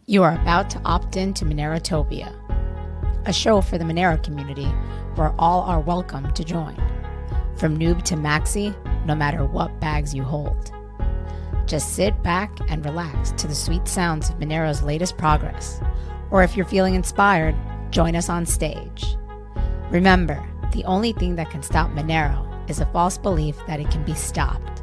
You are about to opt in to Monerotopia, a show for the Monero community where all are welcome to join. From noob to maxi, no matter what bags you hold. Just sit back and relax to the sweet sounds of Monero's latest progress. Or if you're feeling inspired, join us on stage. Remember, the only thing that can stop Monero is a false belief that it can be stopped.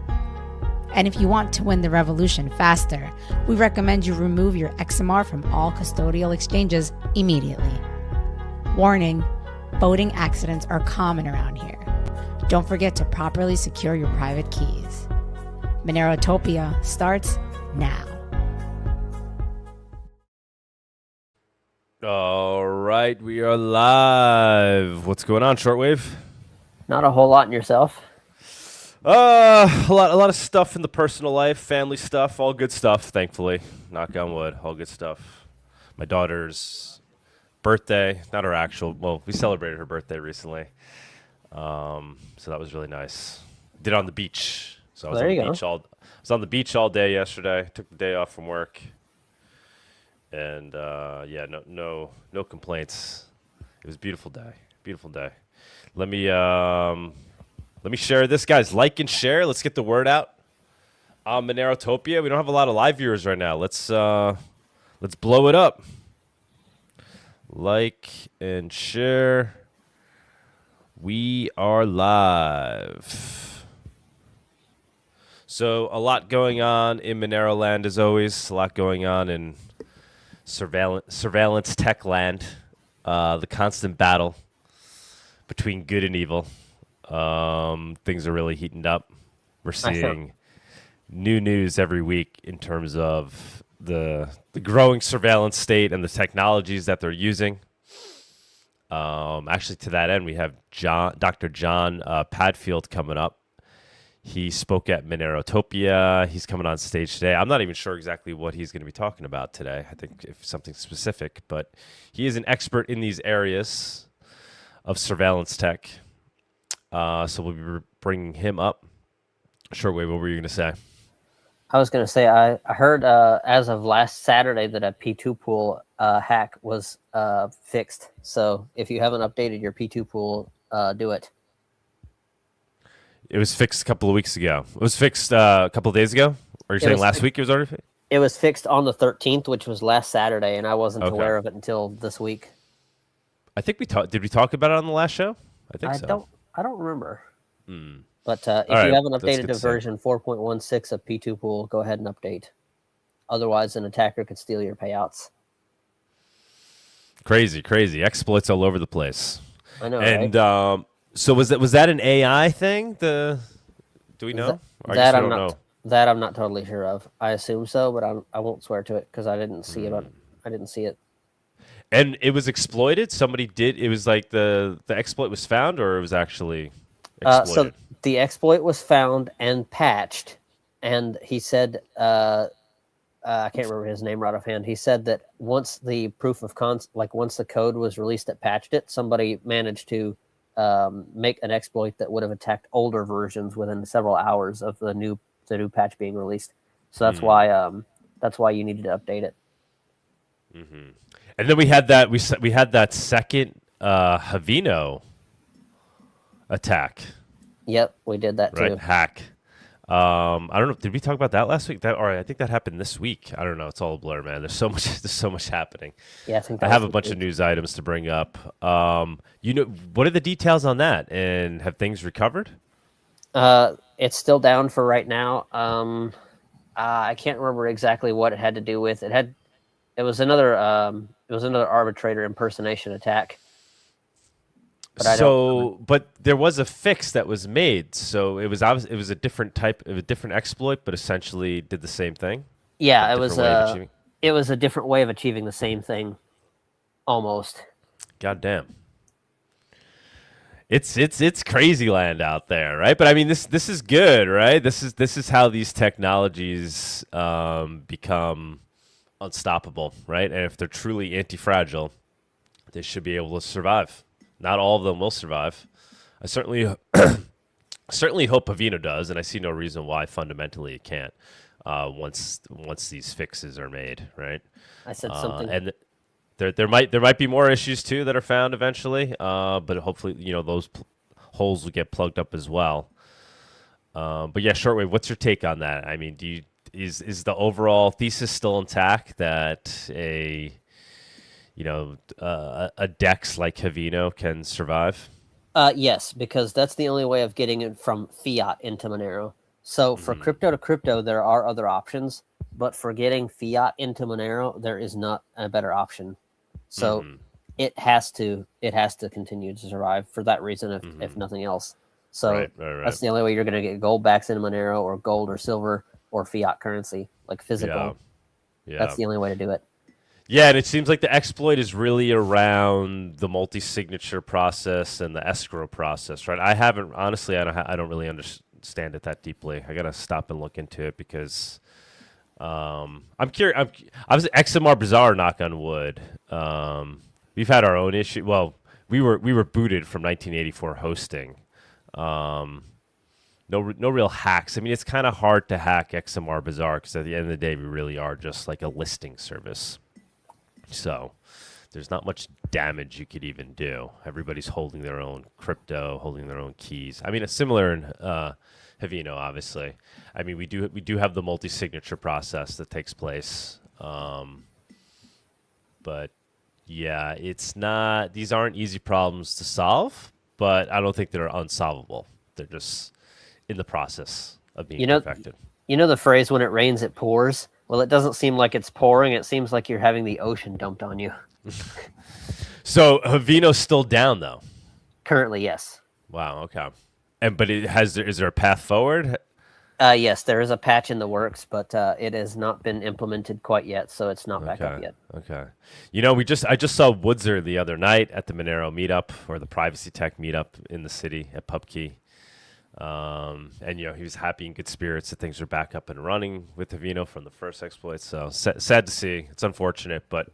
And if you want to win the revolution faster, we recommend you remove your XMR from all custodial exchanges immediately. Warning, voting accidents are common around here. Don't forget to properly secure your private keys. Monerotopia starts now. All right, we are live. What's going on, Shortwave? Not a whole lot in yourself. A lot of stuff in the personal life, family stuff, all good stuff, thankfully. Knock on wood, all good stuff. My daughter's birthday, not her actual, well, we celebrated her birthday recently. So that was really nice. Did it on the beach. So I was on the beach all day yesterday. Took the day off from work. And yeah, no complaints. It was a beautiful day. Beautiful day. Let me share this, guys. Like and share. Let's get the word out. Monerotopia. We don't have a lot of live viewers right now. Let's blow it up. Like and share. We are live. So a lot going on in Monero land as always. A lot going on in surveillance tech land. The constant battle between good and evil. Things are really heating up. We're seeing new news every week in terms of the growing surveillance state and the technologies that they're using. Actually, to that end, we have Dr. Jon Padfield coming up. He spoke at Monerotopia. He's coming on stage today. I'm not even sure exactly what he's going to be talking about today. I think if something specific, but he is an expert in these areas of surveillance tech. So we'll be bringing him up. Shortwave, what were you going to say? I was going to say, I heard as of last Saturday that a P2 pool hack was fixed. So if you haven't updated your P2 pool, do it. It was fixed a couple of weeks ago. It was fixed a couple of days ago? Or are you saying last week it was already fixed? It was fixed on the 13th, which was last Saturday, and I wasn't aware of it until this week. I think did we talk about it on the last show? I think so. I don't remember. But if you haven't updated to version 4.16 of P2 pool, go ahead and update. Otherwise, an attacker could steal your payouts. Crazy. Exploits all over the place. I know, and, right? So was that an AI thing? Do we know? That I'm not totally sure of. I assume so, but I won't swear to it because I didn't see it. I didn't see it. And it was exploited. Somebody did. It was like the exploit was found, or it was actually exploited. So the exploit was found and patched, and he said, I can't remember his name right offhand. He said that once the proof of once the code was released that patched it, somebody managed to make an exploit that would have attacked older versions within several hours of the new patch being released. So that's why you needed to update it. Mm-hmm. And then we had that second Haveno attack. Yep, we did that too. Right, hack. I don't know. Did we talk about that last week? I think that happened this week. I don't know. It's all a blur, man. There's so much happening. Yeah, I have a bunch of news items to bring up. What are the details on that? And have things recovered? It's still down for right now. I can't remember exactly what it had to do with. It was another arbitrator impersonation attack. But there was a fix that was made. So it was a different type of a different exploit, but essentially did the same thing. Yeah, it was a different way of achieving the same thing, almost. God damn. It's crazy land out there, right? But I mean, this is good, right? This is how these technologies become unstoppable, right? And if they're truly anti-fragile, they should be able to survive. Not all of them will survive. I certainly hope Haveno does, and I see no reason why fundamentally it can't. once these fixes are made, right? I said something. And there might be more issues too that are found eventually, but hopefully those holes will get plugged up as well. But yeah, Shortwave, what's your take on that? I mean, is the overall thesis still intact that a DEX like Haveno can survive? Yes, because that's the only way of getting it from fiat into Monero. So for crypto to crypto, there are other options, but for getting fiat into Monero, there is not a better option. So it has to continue to survive for that reason, if nothing else. So Right. that's the only way you're going to get gold backs into Monero, or gold or silver or fiat currency, like physical. Yeah. That's the only way to do it. Yeah, and it seems like the exploit is really around the multi-signature process and the escrow process, right? I don't really understand it that deeply. I gotta stop and look into it because I'm curious. I was XMR Bazaar, knock on wood. We've had our own issue. Well, we were booted from 1984 hosting. No real hacks. I mean, it's kind of hard to hack XMR Bazaar because at the end of the day, we really are just like a listing service. So there's not much damage you could even do. Everybody's holding their own crypto, holding their own keys. I mean, it's similar in Haveno, obviously. I mean, we do have the multi-signature process that takes place. But yeah, these aren't easy problems to solve, but I don't think they're unsolvable. They're just in the process of being perfected. You know the phrase, when it rains, it pours? Well, it doesn't seem like it's pouring. It seems like you're having the ocean dumped on you. So Haveno's still down, though? Currently, yes. Wow, okay. But is there a path forward? Yes, there is a patch in the works, but it has not been implemented quite yet, so it's not back up yet. Okay. I just saw Woodzer the other night at the Monero meetup, or the Privacy Tech meetup in the city at PubKey. And he was happy and good spirits that things are back up and running with Haveno from the first exploit. So sad to see. It's unfortunate, but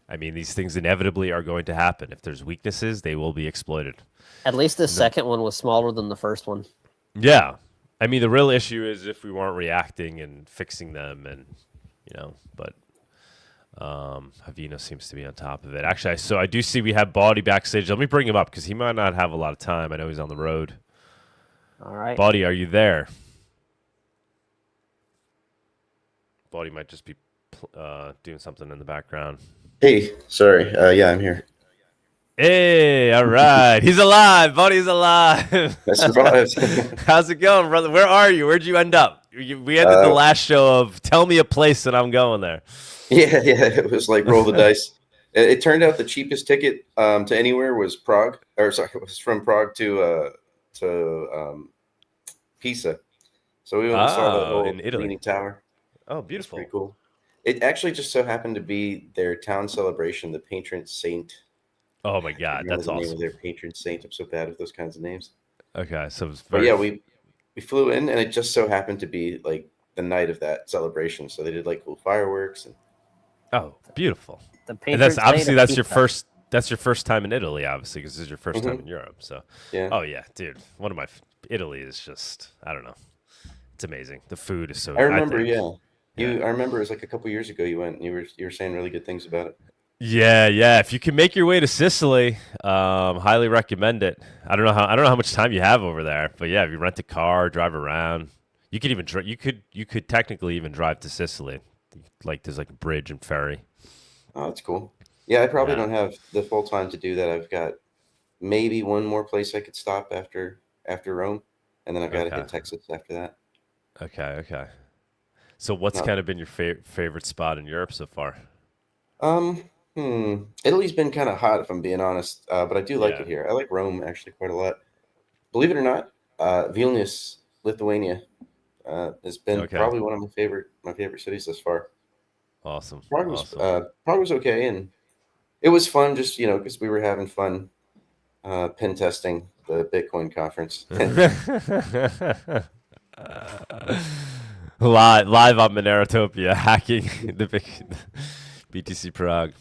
I mean, these things inevitably are going to happen. If there's weaknesses, they will be exploited. At least the second one was smaller than the first one. Yeah. I mean, the real issue is if we weren't reacting and fixing them, and but Haveno seems to be on top of it. Actually, so I do see we have Bawdy backstage. Let me bring him up because he might not have a lot of time. I know he's on the road. All right. Bawdy, are you there? Bawdy might just be doing something in the background. Hey, sorry. Yeah, I'm here. Hey, all right. He's alive. Bawdy's alive. I survived. How's it going, brother? Where are you? Where'd you end up? We ended the last show of tell me a place and I'm going there. Yeah. It was like roll the dice. It turned out the cheapest ticket to anywhere was Prague. Or sorry, it was from Prague to Pisa. So we went and saw the whole in Italy. Leaning Tower. Oh, beautiful. Pretty cool. It actually just so happened to be their town celebration, the patron saint. Oh my God, that's the awesome. Name of their patron saint. I'm so bad with those kinds of names. Okay, so we flew in, and it just so happened to be like the night of that celebration. So they did like cool fireworks and. Oh, beautiful! And that's obviously that's your first. That's your first time in Italy, obviously, because this is your first time in Europe. So, yeah. Oh yeah, dude. Italy is just, I don't know. It's amazing. The food is so. I remember, I remember it was like a couple years ago. You went, and you were saying really good things about it. Yeah. If you can make your way to Sicily, highly recommend it. I don't know how much time you have over there, but yeah, if you rent a car, drive around, you could even you could technically even drive to Sicily. Like there's like a bridge and ferry. Oh, that's cool. Yeah, I probably don't have the full time to do that. I've got maybe one more place I could stop after Rome, and then I've got to hit Texas after that. Okay. So what's kind of been your favorite spot in Europe so far? Italy's been kind of hot, if I'm being honest, but I do like it here. I like Rome actually quite a lot. Believe it or not, Vilnius, Lithuania, has been probably one of my favorite cities thus far. Awesome. Prague was okay, and it was fun just because we were having fun pen testing the Bitcoin conference. live on Monerotopia, hacking the BTC Prague.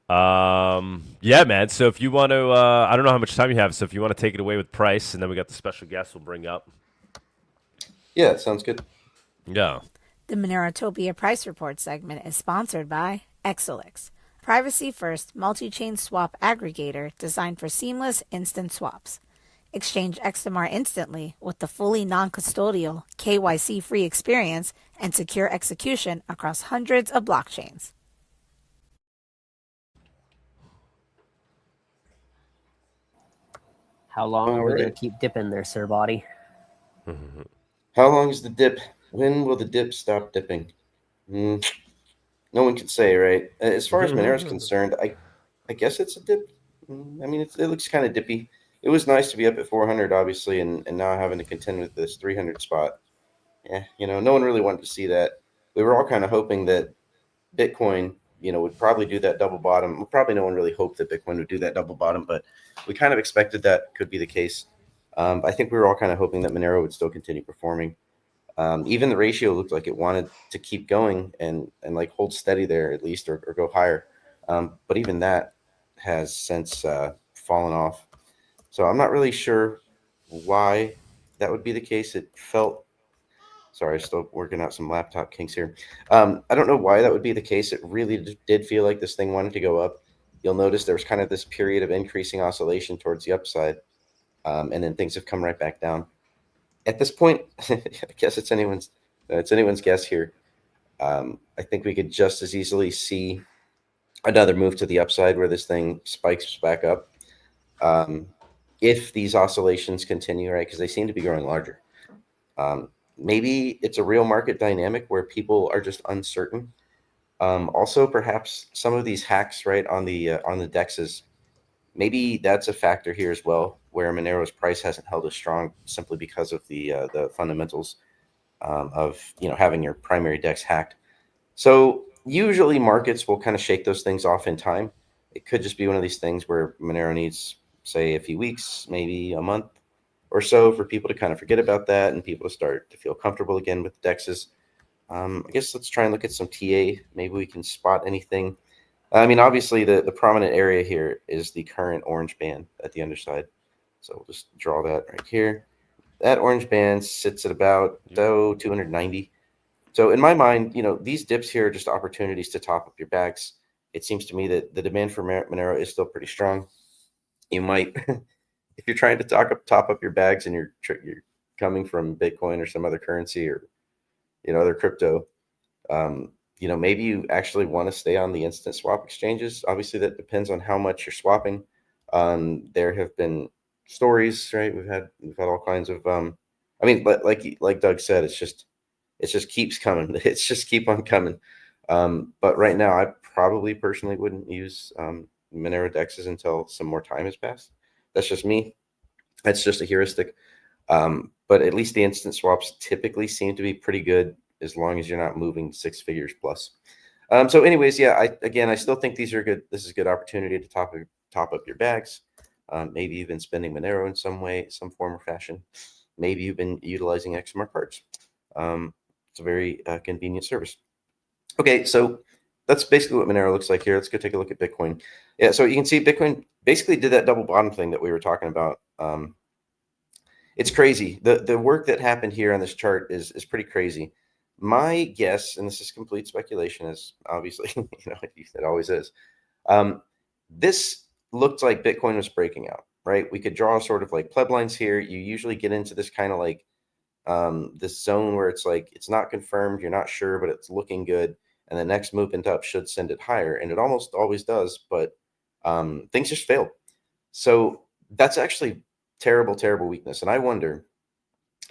Yeah, man. So if you want to, I don't know how much time you have. So if you want to take it away with price, and then we got the special guest we'll bring up. Yeah, it sounds good. Yeah. The Monerotopia Price Report segment is sponsored by Exelix, privacy-first multi-chain swap aggregator designed for seamless instant swaps. Exchange XMR instantly with the fully non-custodial, KYC-free experience and secure execution across hundreds of blockchains. How long are we Alright. going to keep dipping there, Sir Body? How long is the dip? When will the dip stop dipping? No one can say, right? As far as Monero's concerned, I guess it's a dip. I mean, it looks kind of dippy. It was nice to be up at 400, obviously, and now having to contend with this 300 spot. Yeah, no one really wanted to see that. We were all kind of hoping that Bitcoin, would probably do that double bottom. Probably no one really hoped that Bitcoin would do that double bottom, but we kind of expected that could be the case. I think we were all kind of hoping that Monero would still continue performing. Even the ratio looked like it wanted to keep going and like hold steady there at least, or go higher. But even that has since fallen off. So I'm not really sure why that would be the case. It felt, sorry, still working out some laptop kinks here. I don't know why that would be the case. It really did feel like this thing wanted to go up. You'll notice there was kind of this period of increasing oscillation towards the upside, and then things have come right back down. At this point, I guess it's anyone's guess here. I think we could just as easily see another move to the upside where this thing spikes back up. If these oscillations continue, right, because they seem to be growing larger. Maybe it's a real market dynamic where people are just uncertain. Also, perhaps some of these hacks, right, on the dexes, maybe that's a factor here as well, where Monero's price hasn't held as strong simply because of the fundamentals of having your primary dex hacked. So usually markets will kind of shake those things off in time. It could just be one of these things where Monero needs, say, a few weeks, maybe a month or so, for people to kind of forget about that and people to start to feel comfortable again with the dexes. I guess let's try and look at some TA. Maybe we can spot anything. I mean, obviously, the prominent area here is the current orange band at the underside. So we'll just draw that right here. That orange band sits at about 290. So in my mind, these dips here are just opportunities to top up your bags. It seems to me that the demand for Monero is still pretty strong. You might, if you're trying to top up your bags and you're coming from Bitcoin or some other currency or other crypto, maybe you actually want to stay on the instant swap exchanges. Obviously, that depends on how much you're swapping. There have been stories, right? We've had all kinds of. I mean, like Doug said, it just keeps coming. It's just keep on coming. But right now, I probably personally wouldn't use Monero dexes until some more time has passed. That's just me. That's just a heuristic. But at least the instant swaps typically seem to be pretty good as long as you're not moving 6 figures plus. So anyways, yeah, I still think these are good. This is a good opportunity to top up your bags. Maybe you've been spending Monero in some way, some form or fashion. Maybe you've been utilizing XMR cards. It's a very convenient service. Okay, so that's basically what Monero looks like here. Let's go take a look at Bitcoin. Yeah, so you can see Bitcoin basically did that double bottom thing that we were talking about. It's crazy. The work that happened here on this chart is pretty crazy. My guess, and this is complete speculation, as obviously it always is. This looked like Bitcoin was breaking out, right? We could draw sort of like pleb lines here. You usually get into this kind of like this zone where it's like it's not confirmed, you're not sure, but it's looking good, and the next movement up should send it higher, and it almost always does, but things just failed. So that's actually terrible weakness, and I wonder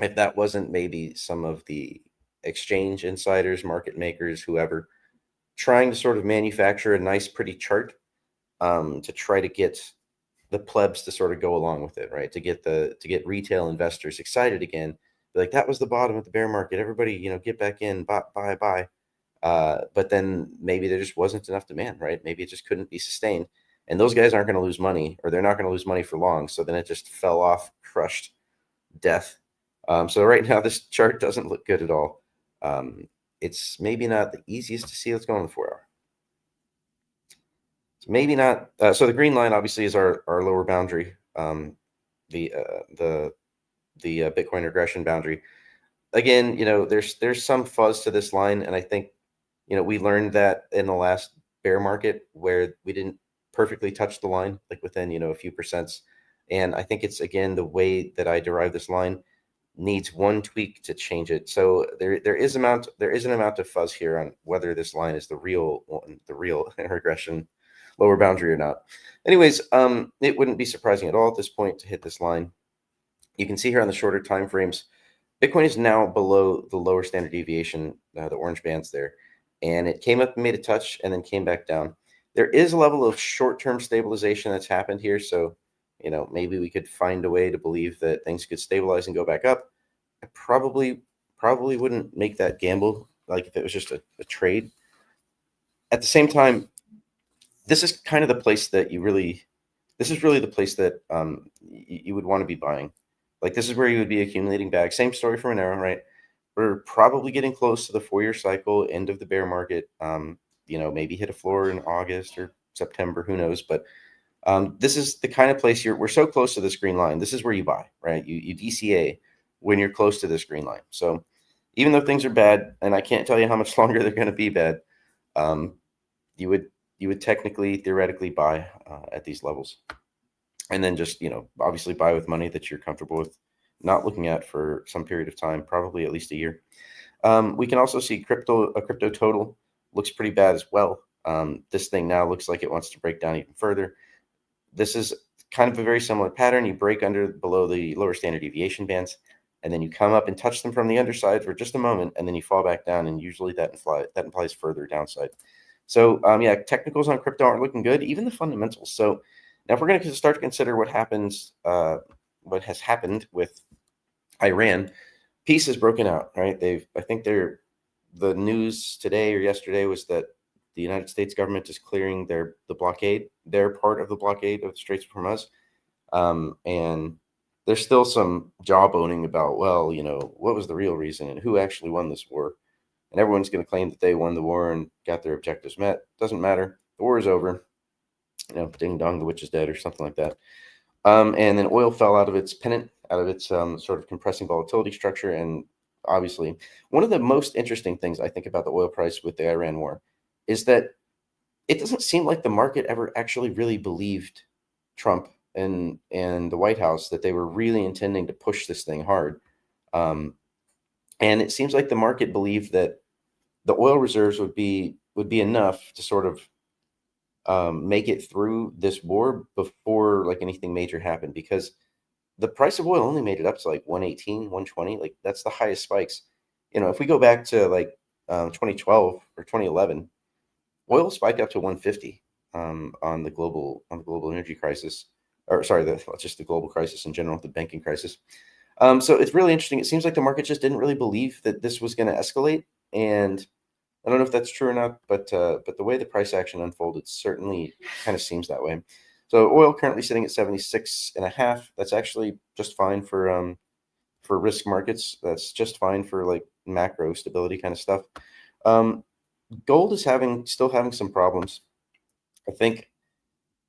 if that wasn't maybe some of the exchange insiders, market makers, whoever, trying to sort of manufacture a nice pretty chart to try to get the plebs to sort of go along with it, right? To get retail investors excited again. Like, that was the bottom of the bear market. Everybody, get back in, buy. But then maybe there just wasn't enough demand, right? Maybe it just couldn't be sustained. And those guys aren't going to lose money, or they're not going to lose money for long. So then it just fell off, crushed, death. So right now this chart doesn't look good at all. It's maybe not the easiest to see. Let's go on the 4 hour. It's maybe not. So the green line obviously is our lower boundary, the Bitcoin regression boundary. again, there's some fuzz to this line, and I think, we learned that in the last bear market where we didn't perfectly touch the line, like within, a few percents. And I think it's, again, the way that I derive this line needs one tweak to change it. So there is an amount of fuzz here on whether this line is the real regression lower boundary or not. Anyways, it wouldn't be surprising at all at this point to hit this line. You can see here on the shorter time frames, Bitcoin is now below the lower standard deviation, the orange bands there, and it came up and made a touch and then came back down. There is a level of short-term stabilization that's happened here, so maybe we could find a way to believe that things could stabilize and go back up. I probably wouldn't make that gamble, like if it was just a trade. At the same time, this is kind of the place that you really would want to be buying. Like, this is where you would be accumulating bags. Same story for Monero, right? We're probably getting close to the 4-year cycle, end of the bear market. Maybe hit a floor in August or September, who knows? But this is the kind of place we're so close to this green line. This is where you buy, right? You DCA when you're close to this green line. So even though things are bad, and I can't tell you how much longer they're going to be bad, you would technically, theoretically buy at these levels. And then just, obviously buy with money that you're comfortable with not looking at for some period of time, probably at least a year. We can also see crypto total looks pretty bad as well. This thing now looks like it wants to break down even further. This is kind of a very similar pattern. You break below the lower standard deviation bands, and then you come up and touch them from the underside for just a moment, and then you fall back down, and usually that implies further downside. So, technicals on crypto aren't looking good, even the fundamentals. So now if we're going to start to consider what has happened with Iran, peace has broken out, right? The news today or yesterday was that the United States government is clearing their part of the blockade of the Straits of Hormuz. And there's still some jawboning about, what was the real reason and who actually won this war? And everyone's going to claim that they won the war and got their objectives met. Doesn't matter. The war is over. Ding dong, the witch is dead or something like that. And then oil fell out of its pennant, out of its sort of compressing volatility structure. And obviously, one of the most interesting things I think about the oil price with the Iran war is that it doesn't seem like the market ever actually really believed Trump and the White House that they were really intending to push this thing hard. And it seems like the market believed that the oil reserves would be enough to sort of make it through this war before like anything major happened, because the price of oil only made it up to like 118, 120. Like, that's the highest spikes. If we go back to like 2012 or 2011, oil spiked up to 150 on the global energy crisis, or sorry, just the global crisis in general, the banking crisis. So it's really interesting. It seems like the market just didn't really believe that this was going to escalate, and I don't know if that's true or not, but the way the price action unfolded certainly kind of seems that way. So oil currently sitting at 76.5. That's actually just fine for risk markets. That's just fine for like macro stability kind of stuff. Gold is still having some problems. I think,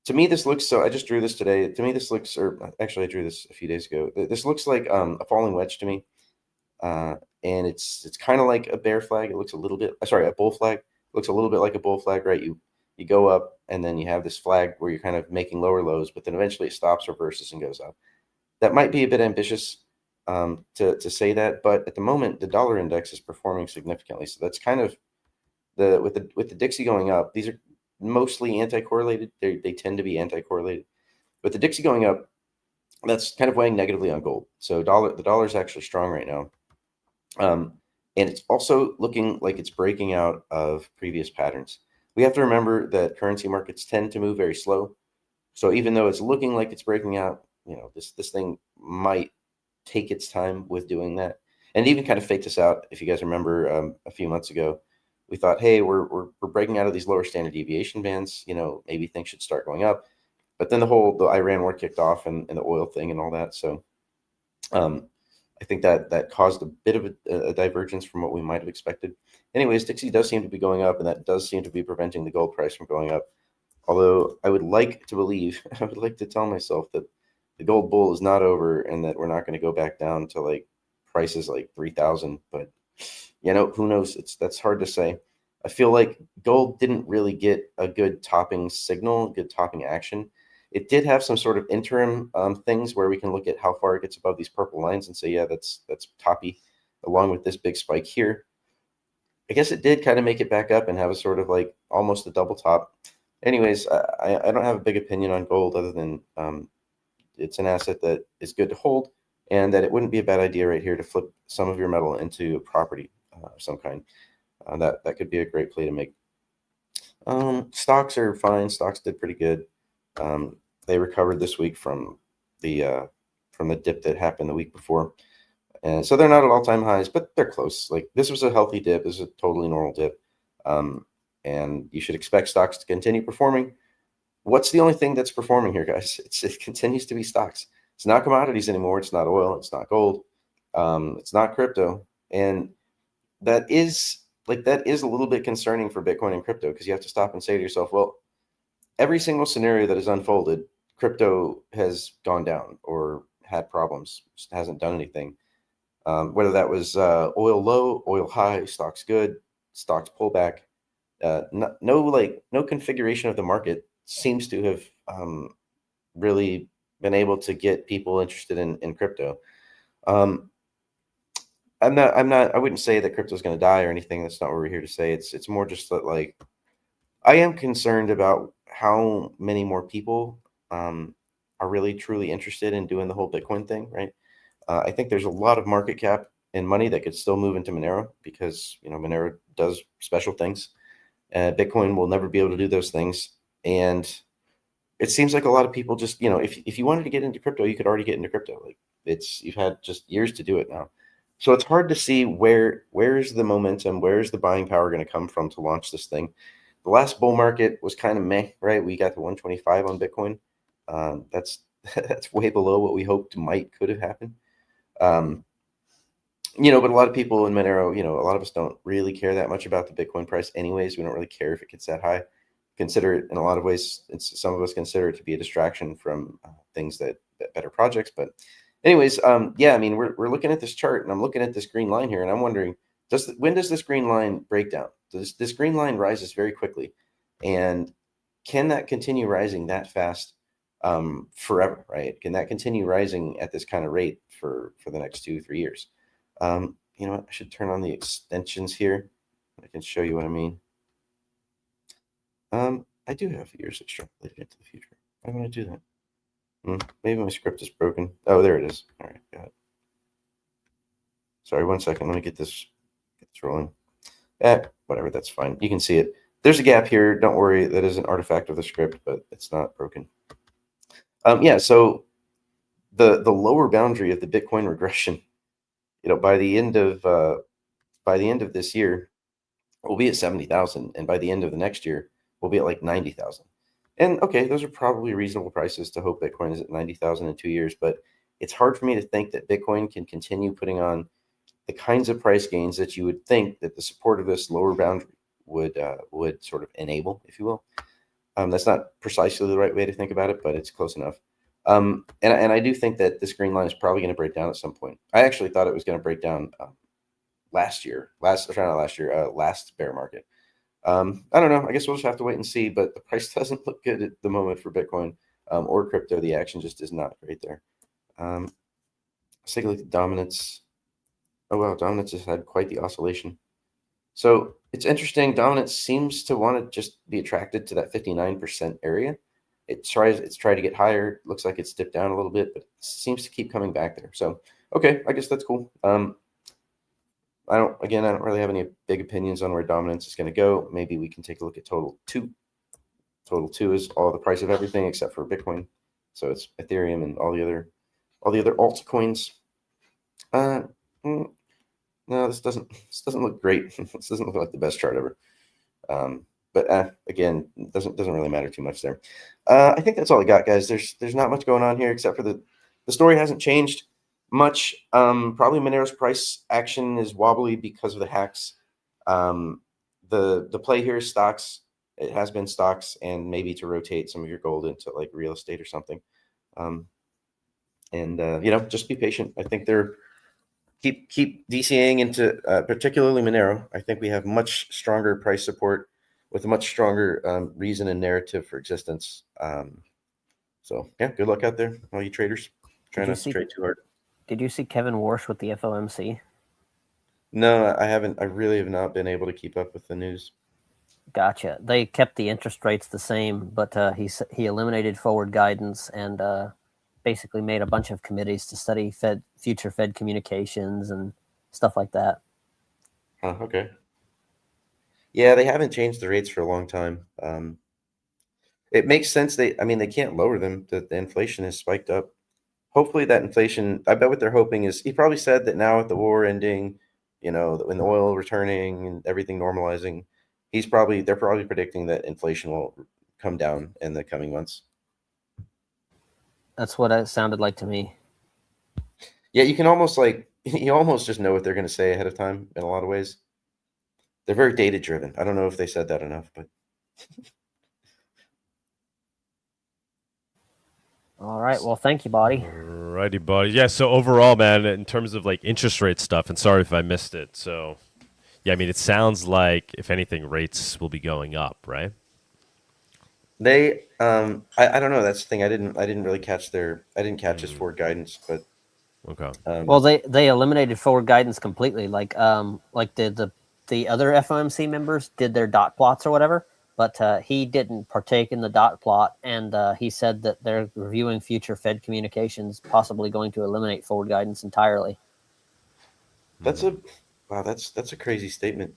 to me, this looks, so I just drew this today. To me, this looks, or actually I drew this a few days ago. This looks like a falling wedge to me. And it's kind of like a bear flag. It looks a little bit, a bull flag. It looks a little bit like a bull flag, right? You go up and then you have this flag where you're kind of making lower lows, but then eventually it stops, reverses, and goes up. That might be a bit ambitious to say that, but at the moment the dollar index is performing significantly. So that's kind of with the Dixie going up. These are mostly anti-correlated. They tend to be anti-correlated. With the Dixie going up, that's kind of weighing negatively on gold. So the dollar is actually strong right now. And it's also looking like it's breaking out of previous patterns. We have to remember that currency markets tend to move very slow. So even though it's looking like it's breaking out, this thing might take its time with doing that. And it even kind of faked us out. If you guys remember, a few months ago, we thought, hey, we're breaking out of these lower standard deviation bands. Maybe things should start going up. But then the Iran war kicked off and the oil thing and all that. So I think that caused a bit of a divergence from what we might have expected. Anyways, Dixie does seem to be going up, and that does seem to be preventing the gold price from going up. Although I would like to tell myself that the gold bull is not over and that we're not going to go back down to like price is like 3,000, but who knows? That's hard to say. I feel like gold didn't really get a good topping signal, good topping action. It did have some sort of interim things where we can look at how far it gets above these purple lines and say, yeah, that's toppy, along with this big spike here. I guess it did kind of make it back up and have a sort of like almost a double top. Anyways, I don't have a big opinion on gold other than it's an asset that is good to hold, and that it wouldn't be a bad idea right here to flip some of your metal into a property of some kind. That could be a great play to make. Stocks are fine. Stocks did pretty good. They recovered this week from the dip that happened the week before. And so they're not at all-time highs, but they're close. Like, this was a healthy dip. This is a totally normal dip. And you should expect stocks to continue performing. What's the only thing that's performing here, guys? It continues to be stocks. It's not commodities anymore. It's not oil. It's not gold. It's not crypto. And that is a little bit concerning for Bitcoin and crypto, because you have to stop and say to yourself, well, every single scenario that is unfolded, crypto has gone down or had problems, just hasn't done anything. Whether that was oil low, oil high, stocks good, stocks pullback, no configuration of the market seems to have really been able to get people interested in crypto. I wouldn't say that crypto is going to die or anything. That's not what we're here to say. It's more just that, like, I am concerned about how many more people are really truly interested in doing the whole Bitcoin thing, right? I think there's a lot of market cap and money that could still move into Monero, because Monero does special things. Bitcoin will never be able to do those things, and it seems like a lot of people just if you wanted to get into crypto, you could already get into crypto. Like, you've had just years to do it now, so it's hard to see where is the momentum, where is the buying power going to come from to launch this thing. The last bull market was kind of meh, right? We got to 125 on Bitcoin. That's way below what we hoped could have happened. But a lot of people in Monero, a lot of us don't really care that much about the Bitcoin price anyways. We don't really care if it gets that high. Consider it in a lot of ways. Some of us consider it to be a distraction from things that better projects. But anyways, we're looking at this chart, and I'm looking at this green line here, and I'm wondering, when does this green line break down? This green line rises very quickly, and can that continue rising that fast forever, right? Can that continue rising at this kind of rate for the next 2-3 years? I should turn on the extensions here. I can show you what I mean. I do have years extrapolated into the future. Why don't I do that? Maybe my script is broken. Oh, there it is. All right, got it. Sorry, 1 second. Let me get this rolling. Whatever, that's fine. You can see it. There's a gap here. Don't worry, that is an artifact of the script, but it's not broken. So the lower boundary of the Bitcoin regression, by the end of this year, we'll be at 70,000, and by the end of the next year, we'll be at like 90,000. And okay, those are probably reasonable prices to hope Bitcoin is at 90,000 in 2 years, but it's hard for me to think that Bitcoin can continue putting on the kinds of price gains that you would think that the support of this lower boundary would sort of enable, if you will. That's not precisely the right way to think about it, but it's close enough. And I do think that this green line is probably going to break down at some point. I actually thought it was going to break down last bear market. I don't know. I guess we'll just have to wait and see, but the price doesn't look good at the moment for Bitcoin or crypto. The action just is not great there. Let's take a look at dominance. Oh, wow. Dominance has had quite the oscillation. So it's interesting. Dominance seems to want to just be attracted to that 59% area. It's tried to get higher. Looks like it's dipped down a little bit, but it seems to keep coming back there. So, okay, I guess that's cool. I don't really have any big opinions on where dominance is going to go. Maybe we can take a look at total 2. Total 2 is all the price of everything except for Bitcoin. So it's Ethereum and all the other altcoins. No, this doesn't look great. This doesn't look like the best chart ever. But again, it doesn't really matter too much there. I think that's all I got, guys. There's not much going on here except for the story hasn't changed much. Probably Monero's price action is wobbly because of the hacks. The play here is stocks. It has been stocks, and maybe to rotate some of your gold into like real estate or something. Just be patient. I think they're keep DCAing into particularly Monero. I think we have much stronger price support with a much stronger reason and narrative for existence. So yeah, good luck out there, all you traders. Try not to trade too hard. Did you see Kevin Warsh with the FOMC? No, I haven't. I really have not been able to keep up with the news. Gotcha. They kept the interest rates the same, but he eliminated forward guidance and basically made a bunch of committees to study future Fed communications and stuff like that. Oh, okay. Yeah, they haven't changed the rates for a long time. It makes sense. They can't lower them. The inflation has spiked up. Hopefully that inflation, I bet what they're hoping is, he probably said that now with the war ending, when the oil returning and everything normalizing, they're probably predicting that inflation will come down in the coming months. That's what it sounded like to me. Yeah, you almost just know what they're going to say ahead of time in a lot of ways. They're very data driven. I don't know if they said that enough, but. All right. Well, thank you, Bawdy. Alrighty, Bawdy. Yeah. So overall, man, in terms of like interest rate stuff, and sorry if I missed it. So, yeah, I mean, it sounds like if anything, rates will be going up, right? They, I don't know. That's the thing. I didn't really catch his forward guidance, but. Okay. Well, they eliminated forward guidance completely. Like the other FOMC members did their dot plots or whatever, but he didn't partake in the dot plot, and he said that they're reviewing future Fed communications, possibly going to eliminate forward guidance entirely. That's a crazy statement.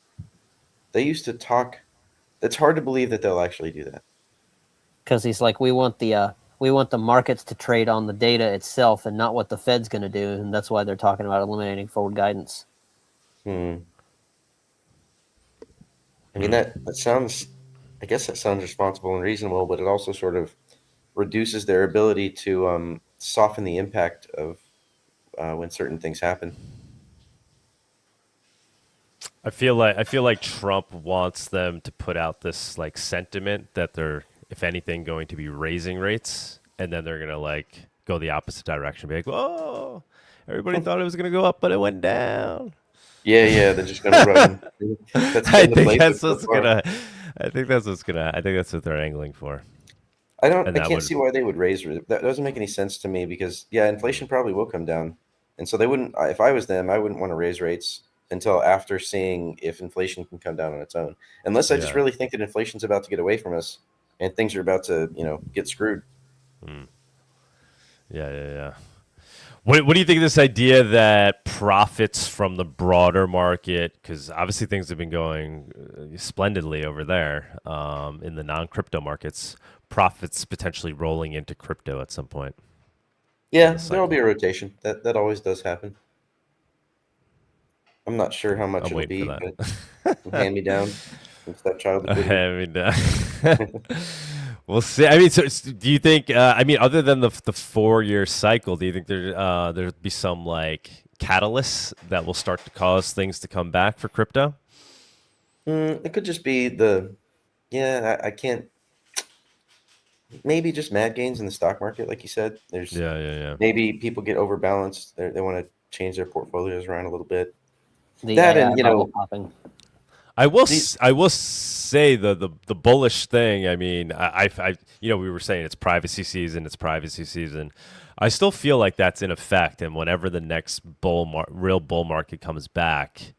They used to talk. It's hard to believe that they'll actually do that. Because he's like, we want the markets to trade on the data itself and not what the Fed's going to do, and that's why they're talking about eliminating forward guidance. I mean, that sounds, I guess that sounds responsible and reasonable, but it also sort of reduces their ability to soften the impact of when certain things happen. I feel like Trump wants them to put out this like sentiment that they're, if anything, going to be raising rates, and then they're gonna like go the opposite direction, be like, "Oh, everybody thought it was gonna go up, but it went down." Yeah, they're just gonna run. I think that's what they're angling for. I can't see why they would raise. That doesn't make any sense to me because inflation probably will come down, and so they wouldn't. If I was them, I wouldn't want to raise rates until after seeing if inflation can come down on its own. Unless I just really think that inflation's about to get away from us and things are about to, get screwed. Yeah. What do you think of this idea that profits from the broader market, because obviously things have been going splendidly over there in the non-crypto markets, profits potentially rolling into crypto at some point? Yeah, there will be a rotation. That always does happen. I'm not sure how much it'll be, but hand me down and stepchild. Hand me down. We'll see. I mean, so do you think? Other than the 4-year cycle, do you think there'll be some like catalysts that will start to cause things to come back for crypto? It could just be I can't. Maybe just mad gains in the stock market, like you said. There's maybe people get overbalanced. They want to change their portfolioes around a little bit. Popping. I will say the bullish thing. I mean, we were saying it's privacy season. I still feel like that's in effect, and whenever the next real bull market comes back,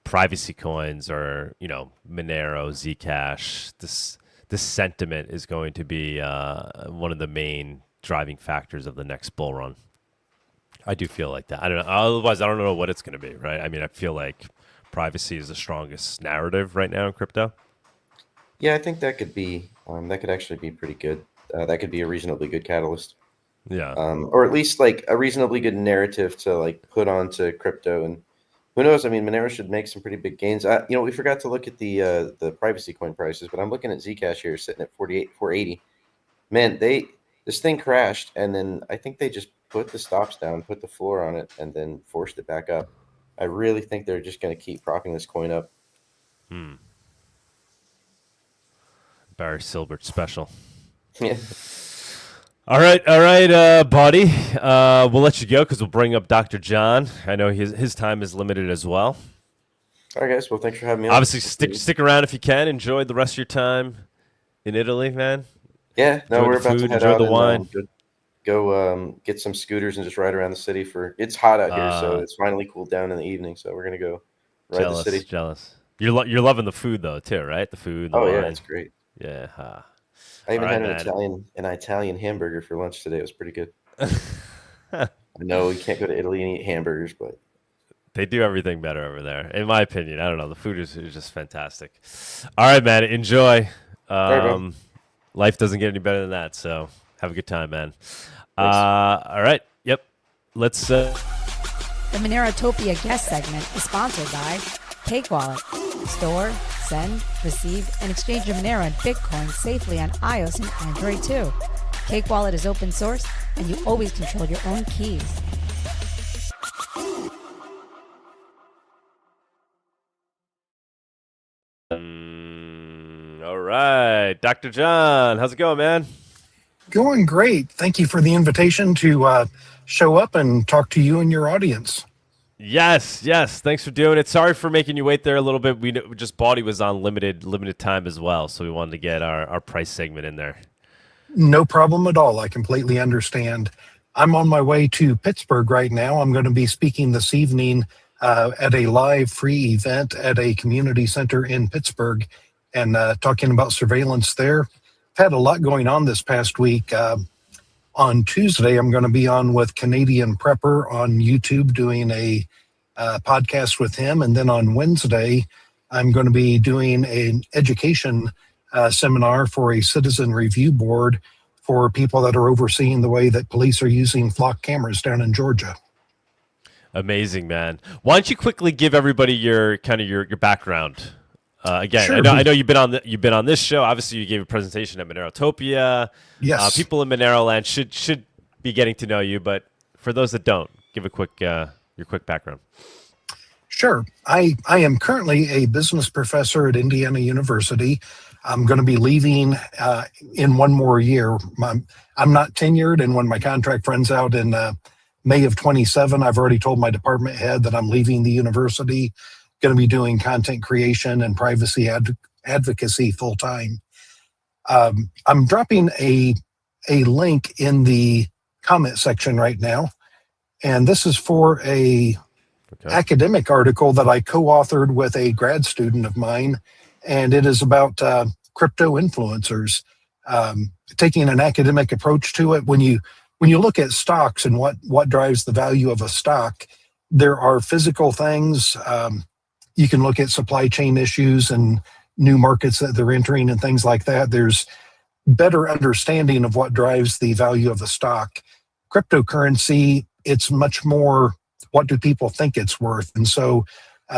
privacy coins or Monero, Zcash, this sentiment is going to be one of the main driving factors of the next bull run. I do feel like that. I don't know. Otherwise, I don't know what it's going to be, right? I mean, I feel like privacy is the strongest narrative right now in crypto. Yeah, I think that could be. That could actually be pretty good. That could be a reasonably good catalyst. Yeah. Or at least like a reasonably good narrative to like put onto crypto. And who knows? I mean, Monero should make some pretty big gains. We forgot to look at the privacy coin prices, but I'm looking at Zcash here, sitting at 480. Man, this thing crashed, and then I think they just put the stops down, put the floor on it, and then forced it back up. I really think they're just going to keep propping this coin up. Barry Silbert special. Yeah. All right, buddy. We'll let you go because we'll bring up Dr. Jon. I know his time is limited as well. All right, guys. Well, thanks for having me. Obviously, stick around if you can. Enjoy the rest of your time in Italy, man. Yeah, no, we're about to head enjoy out the wine. Go get some scooters and just ride around the city. It's hot out here, so it's finally cooled down in the evening. So we're gonna go ride the city. Jealous. You're loving the food though too, right? The food. The wine. Yeah, it's great. Yeah. I even had an Italian hamburger for lunch today. It was pretty good. I know we can't go to Italy and eat hamburgers, but they do everything better over there, in my opinion. I don't know. The food is just fantastic. All right, man. Enjoy. Life doesn't get any better than that. So have a good time, man. All right. Yep. Let's. The Monerotopia guest segment is sponsored by Cake Wallet. Store, send, receive, and exchange your Monero and Bitcoin safely on iOS and Android too. Cake Wallet is open source, and you always control your own keys. All right, Dr. Jon, how's it going, man? Going great. Thank you for the invitation to show up and talk to you and your audience. Yes. Thanks for doing it. Sorry for making you wait there a little bit. We just Bawdy was on limited time as well, so we wanted to get our price segment in there. No problem at all. I completely understand. I'm on my way to Pittsburgh right now. I'm going to be speaking this evening at a live free event at a community center in Pittsburgh and talking about surveillance there. I've had a lot going on this past week. On Tuesday, I'm going to be on with Canadian Prepper on YouTube doing a podcast with him. And then on Wednesday, I'm going to be doing an education seminar for a citizen review board for people that are overseeing the way that police are using flock cameras down in Georgia. Amazing, man. Why don't you quickly give everybody your background? Again, sure. I know you've been on this show. Obviously, you gave a presentation at Monerotopia. Yes. People in Moneroland should be getting to know you, but for those that don't, give a quick your quick background. Sure. I am currently a business professor at Indiana University. I'm going to be leaving in one more year. I'm not tenured, and when my contract runs out in May of 27, I've already told my department head that I'm leaving the university. Going to be doing content creation and privacy advocacy full time. I'm dropping a link in the comment section right now, and this is for a academic article that I co-authored with a grad student of mine, and it is about crypto influencers, taking an academic approach to it. When you look at stocks and what drives the value of a stock, there are physical things. You can look at supply chain issues and new markets that they're entering and things like that. There's better understanding of what drives the value of a stock. Cryptocurrency, it's much more what do people think it's worth. And so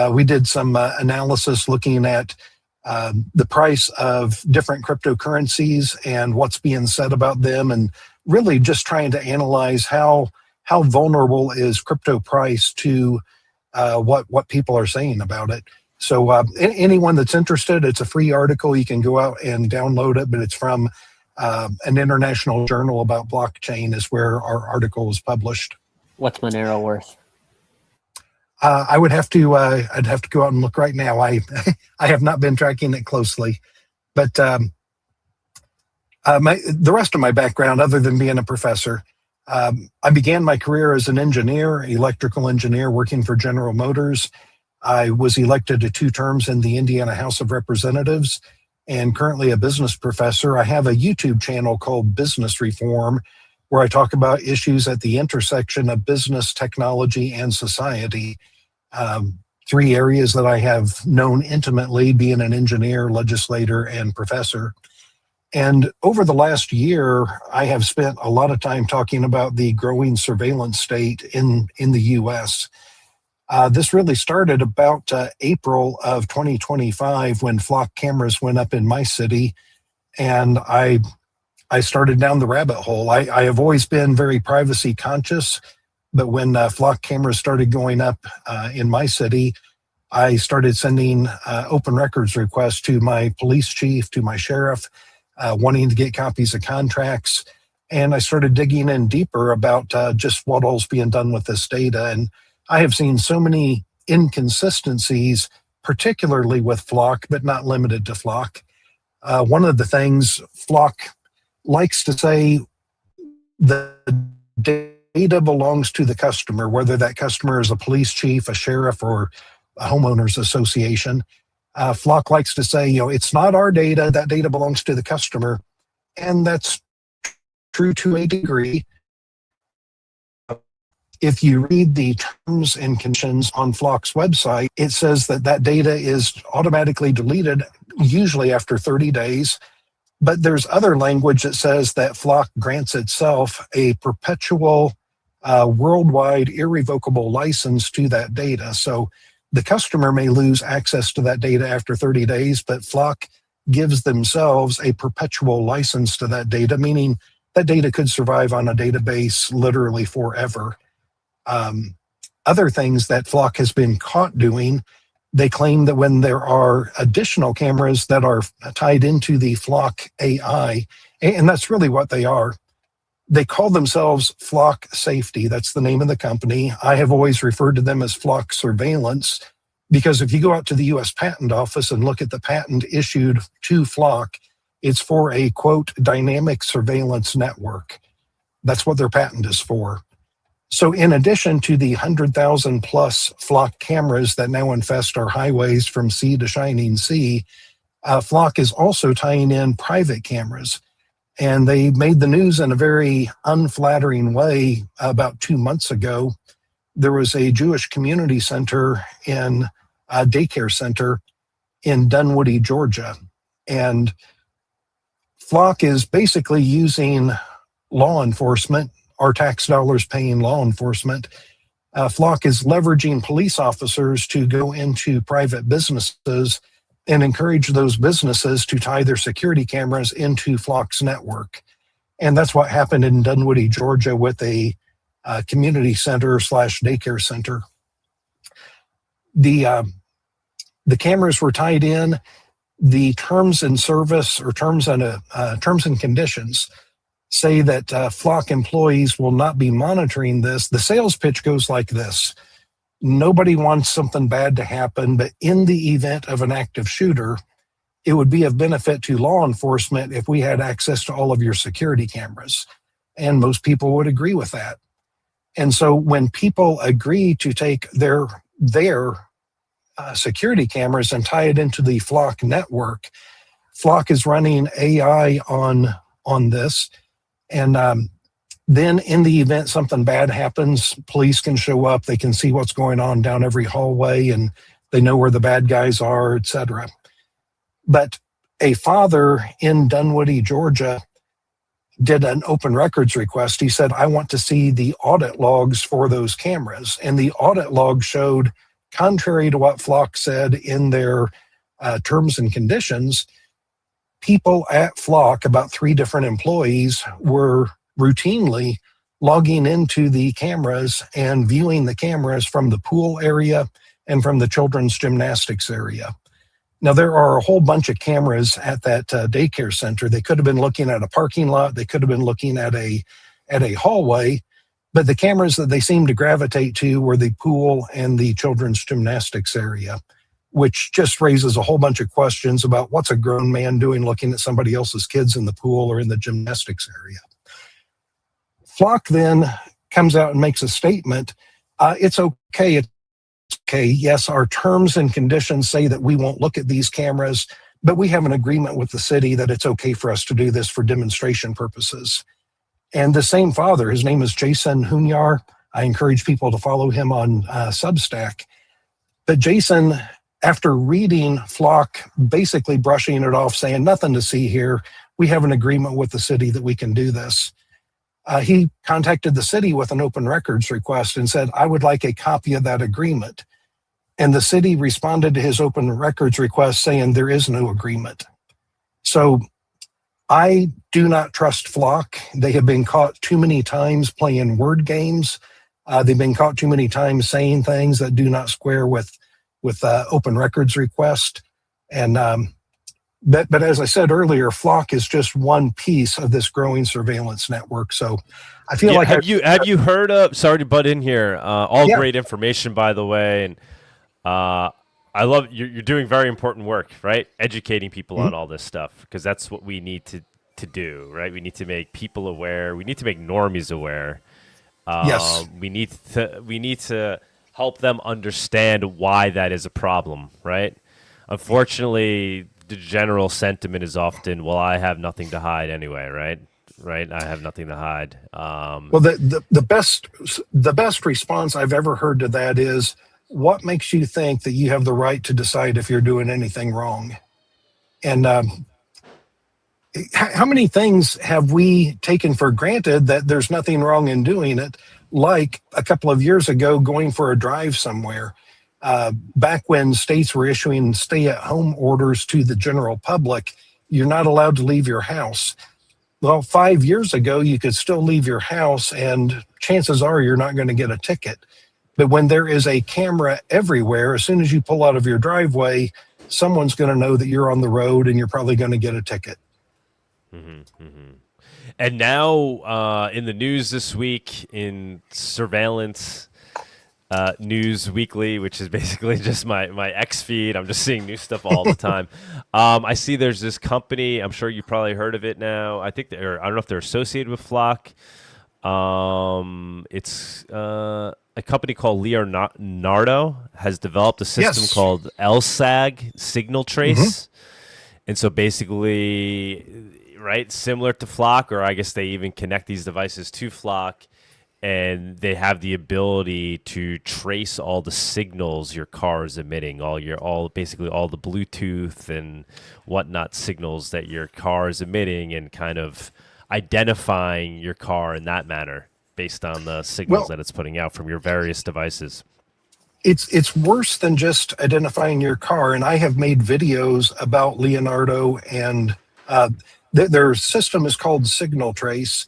we did some analysis looking at the price of different cryptocurrencies and what's being said about them, and really just trying to analyze how vulnerable is crypto price to what people are saying about it. So anyone that's interested, it's a free article. You can go out and download it, but it's from an international journal about blockchain is where our article was published. What's Monero worth? I'd have to go out and look right now. I have not been tracking it closely, but the rest of my background, other than being a professor, I began my career as an engineer, electrical engineer, working for General Motors. I was elected to 2 terms in the Indiana House of Representatives and currently a business professor. I have a YouTube channel called Business Reform, where I talk about issues at the intersection of business, technology, and society. 3 areas that I have known intimately, being an engineer, legislator, and professor. And over the last year, I have spent a lot of time talking about the growing surveillance state in the U.S. This really started about April of 2025 when flock cameras went up in my city, and I started down the rabbit hole. I have always been very privacy conscious, but when flock cameras started going up in my city, I started sending open records requests to my police chief, to my sheriff, wanting to get copies of contracts. And I started digging in deeper about just what all's being done with this data. And I have seen so many inconsistencies, particularly with Flock, but not limited to Flock. One of the things Flock likes to say, the data belongs to the customer, whether that customer is a police chief, a sheriff, or a homeowners association. Flock likes to say, it's not our data, that data belongs to the customer. And that's true to a degree. If you read the terms and conditions on Flock's website, it says that that data is automatically deleted, usually after 30 days. But there's other language that says that Flock grants itself a perpetual, worldwide, irrevocable license to that data. So the customer may lose access to that data after 30 days, but Flock gives themselves a perpetual license to that data, meaning that data could survive on a database literally forever. Other things that Flock has been caught doing, they claim that when there are additional cameras that are tied into the Flock AI, and that's really what they are, they call themselves Flock Safety. That's the name of the company. I have always referred to them as Flock Surveillance, because if you go out to the U.S. Patent Office and look at the patent issued to Flock, it's for a, quote, dynamic surveillance network. That's what their patent is for. So in addition to the 100,000 plus Flock cameras that now infest our highways from sea to shining sea, Flock is also tying in private cameras. And they made the news in a very unflattering way about 2 months ago. There was a Jewish community center in a daycare center in Dunwoody, Georgia. And Flock is basically using law enforcement, our tax dollars paying law enforcement. Flock is leveraging police officers to go into private businesses and encourage those businesses to tie their security cameras into Flock's network. And that's what happened in Dunwoody, Georgia with a community center / daycare center. The cameras were tied in. The terms and service or terms and conditions say that Flock employees will not be monitoring this. The sales pitch goes like this. Nobody wants something bad to happen, but in the event of an active shooter, it would be of benefit to law enforcement if we had access to all of your security cameras. And most people would agree with that. And so when people agree to take their security cameras and tie it into the Flock network, Flock is running AI on this. And then in the event something bad happens, police can show up, they can see what's going on down every hallway, and they know where the bad guys are, etc. But a father in Dunwoody, Georgia, did an open records request. He said, I want to see the audit logs for those cameras. And the audit log showed, contrary to what Flock said in their terms and conditions, people at Flock, about 3 different employees, were routinely logging into the cameras and viewing the cameras from the pool area and from the children's gymnastics area. Now, there are a whole bunch of cameras at that daycare center. They could have been looking at a parking lot. They could have been looking at a hallway. But the cameras that they seemed to gravitate to were the pool and the children's gymnastics area, which just raises a whole bunch of questions about what's a grown man doing looking at somebody else's kids in the pool or in the gymnastics area. Flock then comes out and makes a statement. It's okay. It's okay. Yes, our terms and conditions say that we won't look at these cameras, but we have an agreement with the city that it's okay for us to do this for demonstration purposes. And the same father, his name is Jason Hunyar. I encourage people to follow him on Substack. But Jason, after reading Flock, basically brushing it off, saying nothing to see here, we have an agreement with the city that we can do this. He contacted the city with an open records request and said, I would like a copy of that agreement. And the city responded to his open records request saying there is no agreement. So I do not trust Flock. They have been caught too many times playing word games. They've been caught too many times saying things that do not square with open records request. And But as I said earlier, Flock is just one piece of this growing surveillance network. So I feel like have you heard of? Sorry to butt in here. Great information, by the way, and I love you're doing very important work, right? Educating people on all this stuff, because that's what we need to do, right? We need to make people aware. We need to make normies aware. Yes. We need to help them understand why that is a problem, right? Unfortunately, the general sentiment is often, well, I have nothing to hide anyway, right? Right? I have nothing to hide. Well, the best response I've ever heard to that is, what makes you think that you have the right to decide if you're doing anything wrong? And how many things have we taken for granted that there's nothing wrong in doing it? Like a couple of years ago, going for a drive somewhere, back when states were issuing stay-at-home orders to the general public, you're not allowed to leave your house. Well, 5 years ago, you could still leave your house, and chances are you're not going to get a ticket. But when there is a camera everywhere, as soon as you pull out of your driveway, someone's going to know that you're on the road, and you're probably going to get a ticket. And now in the news this week, in surveillance news weekly, which is basically just my X feed, I'm just seeing new stuff all the time. I see there's this company, I'm sure you probably heard of it now. I don't know if they're associated with Flock. It's a company called Leonardo has developed a system called LSAG Signal Trace. And so basically, right, similar to Flock, or I guess they even connect these devices to Flock, and they have the ability to trace all the signals your car is emitting, basically all the Bluetooth and whatnot signals that your car is emitting, and kind of identifying your car in that manner based on the signals that it's putting out from your various devices. It's worse than just identifying your car, and I have made videos about Leonardo, and their system is called Signal Trace.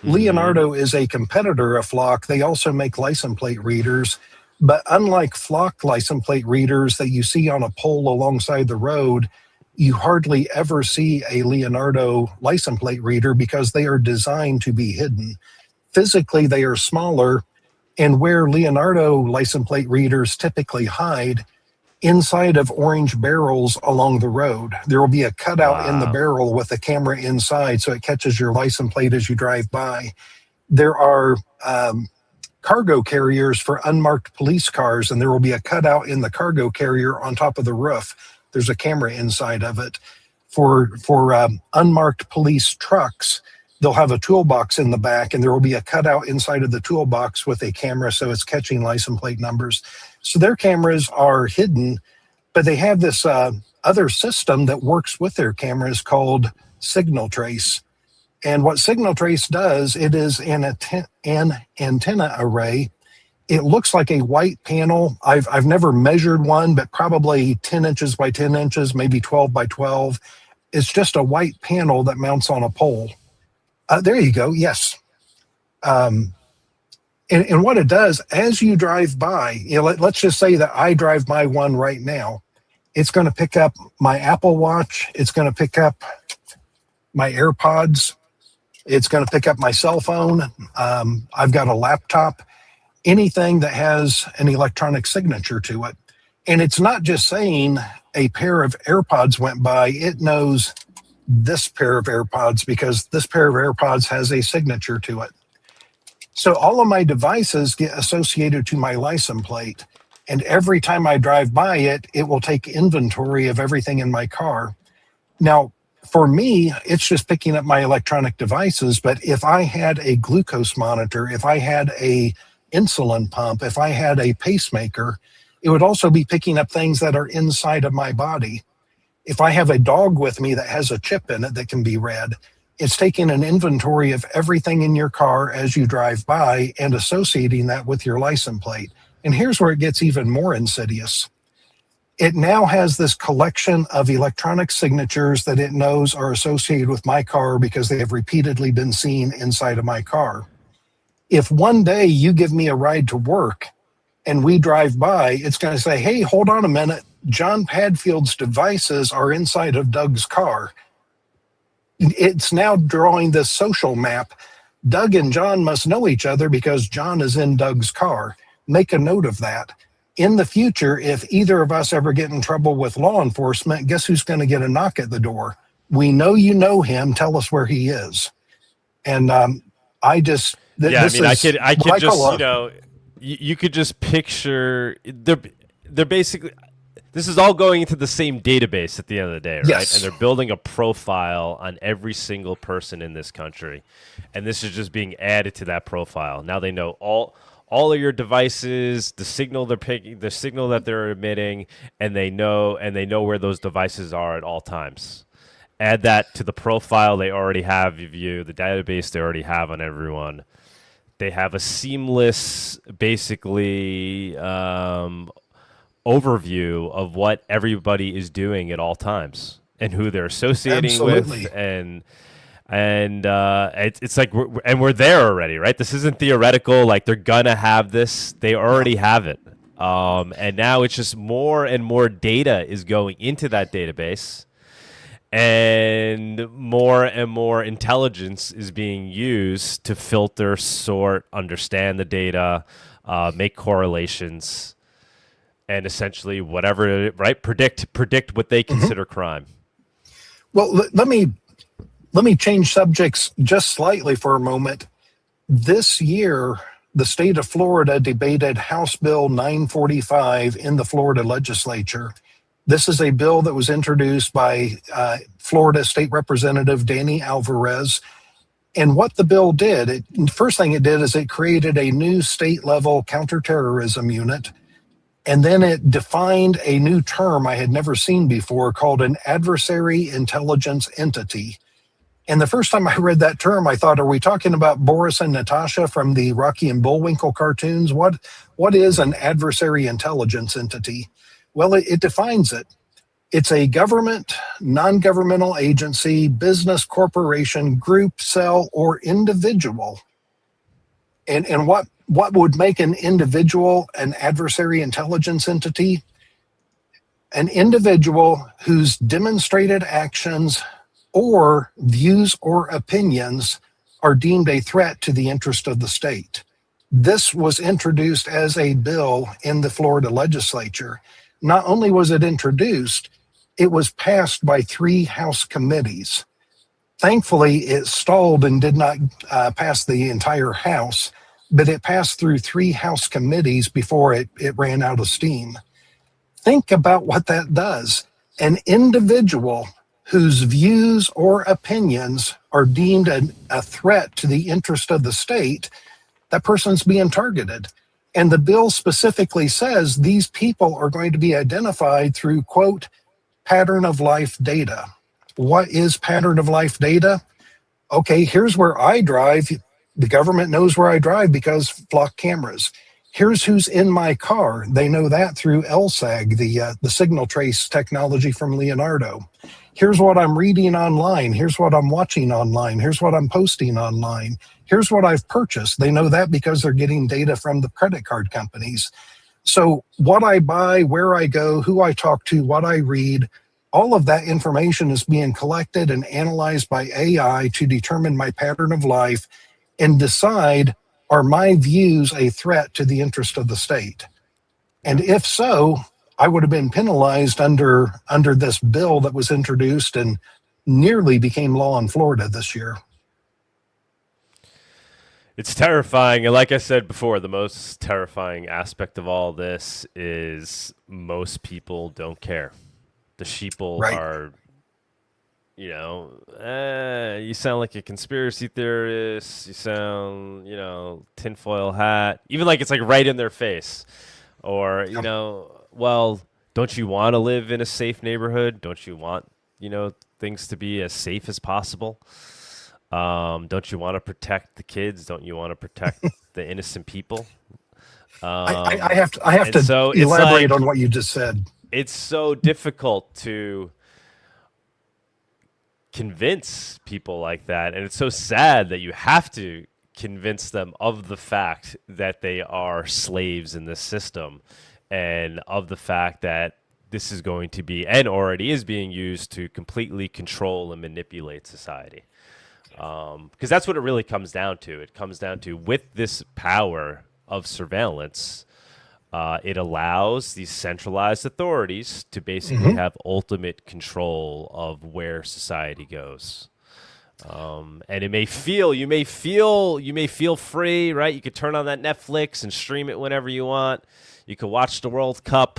Leonardo is a competitor of Flock. They also make license plate readers, but unlike Flock license plate readers that you see on a pole alongside the road, you hardly ever see a Leonardo license plate reader because they are designed to be hidden. Physically, they are smaller, and where Leonardo license plate readers typically hide, inside of orange barrels along the road. There will be a cutout in the barrel with a camera inside, so it catches your license plate as you drive by. There are cargo carriers for unmarked police cars, and there will be a cutout in the cargo carrier on top of the roof. There's a camera inside of it. For unmarked police trucks, they'll have a toolbox in the back, and there will be a cutout inside of the toolbox with a camera, so it's catching license plate numbers. So their cameras are hidden, but they have this other system that works with their cameras called Signal Trace. And what Signal Trace does, it is an antenna array. It looks like a white panel. I've never measured one, but probably 10 inches by 10 inches, maybe 12 by 12. It's just a white panel that mounts on a pole. There you go. Yes. And what it does, as you drive by, let's just say that I drive by one right now. It's going to pick up my Apple Watch. It's going to pick up my AirPods. It's going to pick up my cell phone. I've got a laptop, anything that has an electronic signature to it. And it's not just saying a pair of AirPods went by. It knows this pair of AirPods because this pair of AirPods has a signature to it. So all of my devices get associated to my license plate. And every time I drive by it, it will take inventory of everything in my car. Now, for me, it's just picking up my electronic devices. But if I had a glucose monitor, if I had a insulin pump, if I had a pacemaker, it would also be picking up things that are inside of my body. If I have a dog with me that has a chip in it that can be read, it's taking an inventory of everything in your car as you drive by and associating that with your license plate. And here's where it gets even more insidious. It now has this collection of electronic signatures that it knows are associated with my car because they have repeatedly been seen inside of my car. If one day you give me a ride to work and we drive by, it's going to say, hey, hold on a minute. Jon Padfield's devices are inside of Doug's car. It's now drawing this social map. Doug and Jon must know each other because Jon is in Doug's car. Make a note of that. In the future, if either of us ever get in trouble with law enforcement, guess who's going to get a knock at the door? We know you know him. Tell us where he is. And I just... I could just, you know, you could just picture... They're basically... This is all going into the same database at the end of the day, right? Yes. And they're building a profile on every single person in this country. And this is just being added to that profile. Now they know all of your devices, the signal they're picking, the signal that they're emitting, and they know where those devices are at all times. Add that to the profile they already have of you, the database they already have on everyone. They have a seamless, basically, overview of what everybody is doing at all times and who they're associating with, and it's like we're there already, right? This isn't theoretical. Like, they're gonna have this; they already have it, and now it's just more and more data is going into that database, and more intelligence is being used to filter, sort, understand the data, make correlations. And essentially, whatever, right? Predict what they consider crime. Well, let me change subjects just slightly for a moment. This year, the state of Florida debated House Bill 945 in the Florida legislature. This is a bill that was introduced by Florida State Representative Danny Alvarez. And what the bill did, first thing it did is it created a new state-level counterterrorism unit. And then it defined a new term I had never seen before called an adversary intelligence entity. And the first time I read that term, I thought, are we talking about Boris and Natasha from the Rocky and Bullwinkle cartoons? What is an adversary intelligence entity? Well, it defines it. It's a government, non-governmental agency, business, corporation, group, cell, or individual. And what would make an individual an adversary intelligence entity? An individual whose demonstrated actions or views or opinions are deemed a threat to the interest of the state. This was introduced as a bill in the Florida legislature. Not only was it introduced, it was passed by 3 House committees. Thankfully, it stalled and did not pass the entire House, but it passed through 3 House committees before it ran out of steam. Think about what that does. An individual whose views or opinions are deemed a threat to the interest of the state, that person's being targeted. And the bill specifically says these people are going to be identified through, quote, pattern of life data. What is pattern of life data? Okay, here's where I drive. The government knows where I drive because flock cameras. Here's who's in my car. They know that through LSAG, the signal trace technology from Leonardo. Here's what I'm reading online. Here's what I'm watching online. Here's what I'm posting online. Here's what I've purchased. They know that because they're getting data from the credit card companies. So what I buy, where I go, who I talk to, what I read, all of that information is being collected and analyzed by AI to determine my pattern of life and decide, are my views a threat to the interest of the state? And if so, I would have been penalized under this bill that was introduced and nearly became law in Florida this year. It's terrifying. And like I said before, the most terrifying aspect of all this is most people don't care. The sheeple are, you know, you sound like a conspiracy theorist. You sound, you know, tinfoil hat. Even like it's like right in their face. Or, you know, well, don't you want to live in a safe neighborhood? Don't you want, you know, things to be as safe as possible? Don't you want to protect the kids? Don't you want to protect the innocent people? I have to elaborate on what you just said. It's so difficult to convince people like that, and it's so sad that you have to convince them of the fact that they are slaves in this system, and of the fact that this is going to be, and already is being used, to completely control and manipulate society. Because that's what it really comes down to. It comes down to, with this power of surveillance, it allows these centralized authorities to basically have ultimate control of where society goes. And you may feel free, right? You could turn on that Netflix and stream it whenever you want. You could watch the World Cup.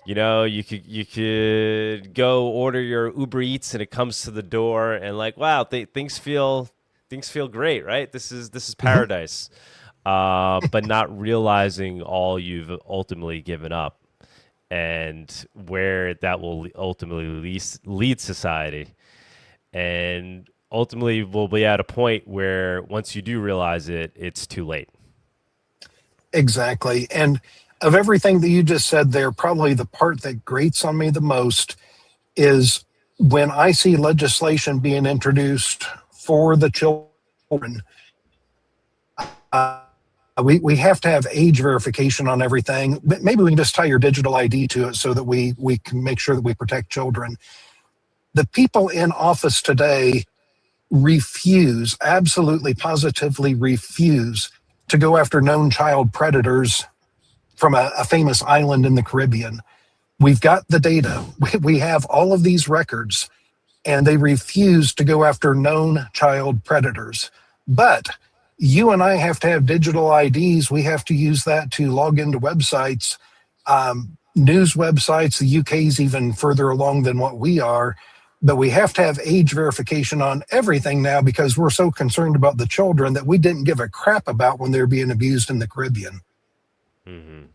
You know, you could go order your Uber Eats and it comes to the door, and like, wow, things feel great, right? This is paradise. But not realizing all you've ultimately given up, and where that will ultimately lead society. And ultimately we'll be at a point where once you do realize it, it's too late. Exactly. And of everything that you just said there, probably the part that grates on me the most is when I see legislation being introduced for the children. We have to have age verification on everything. Maybe we can just tie your digital ID to it so that we can make sure that we protect children. The people in office today absolutely positively refuse to go after known child predators from a famous island in the Caribbean. We've got the data. We have all of these records, and they refuse to go after known child predators. But you and I have to have digital IDs. We have to use that to log into websites, news websites. The UK's even further along than what we are. But we have to have age verification on everything now because we're so concerned about the children that we didn't give a crap about when they're being abused in the Caribbean. Mm-hmm.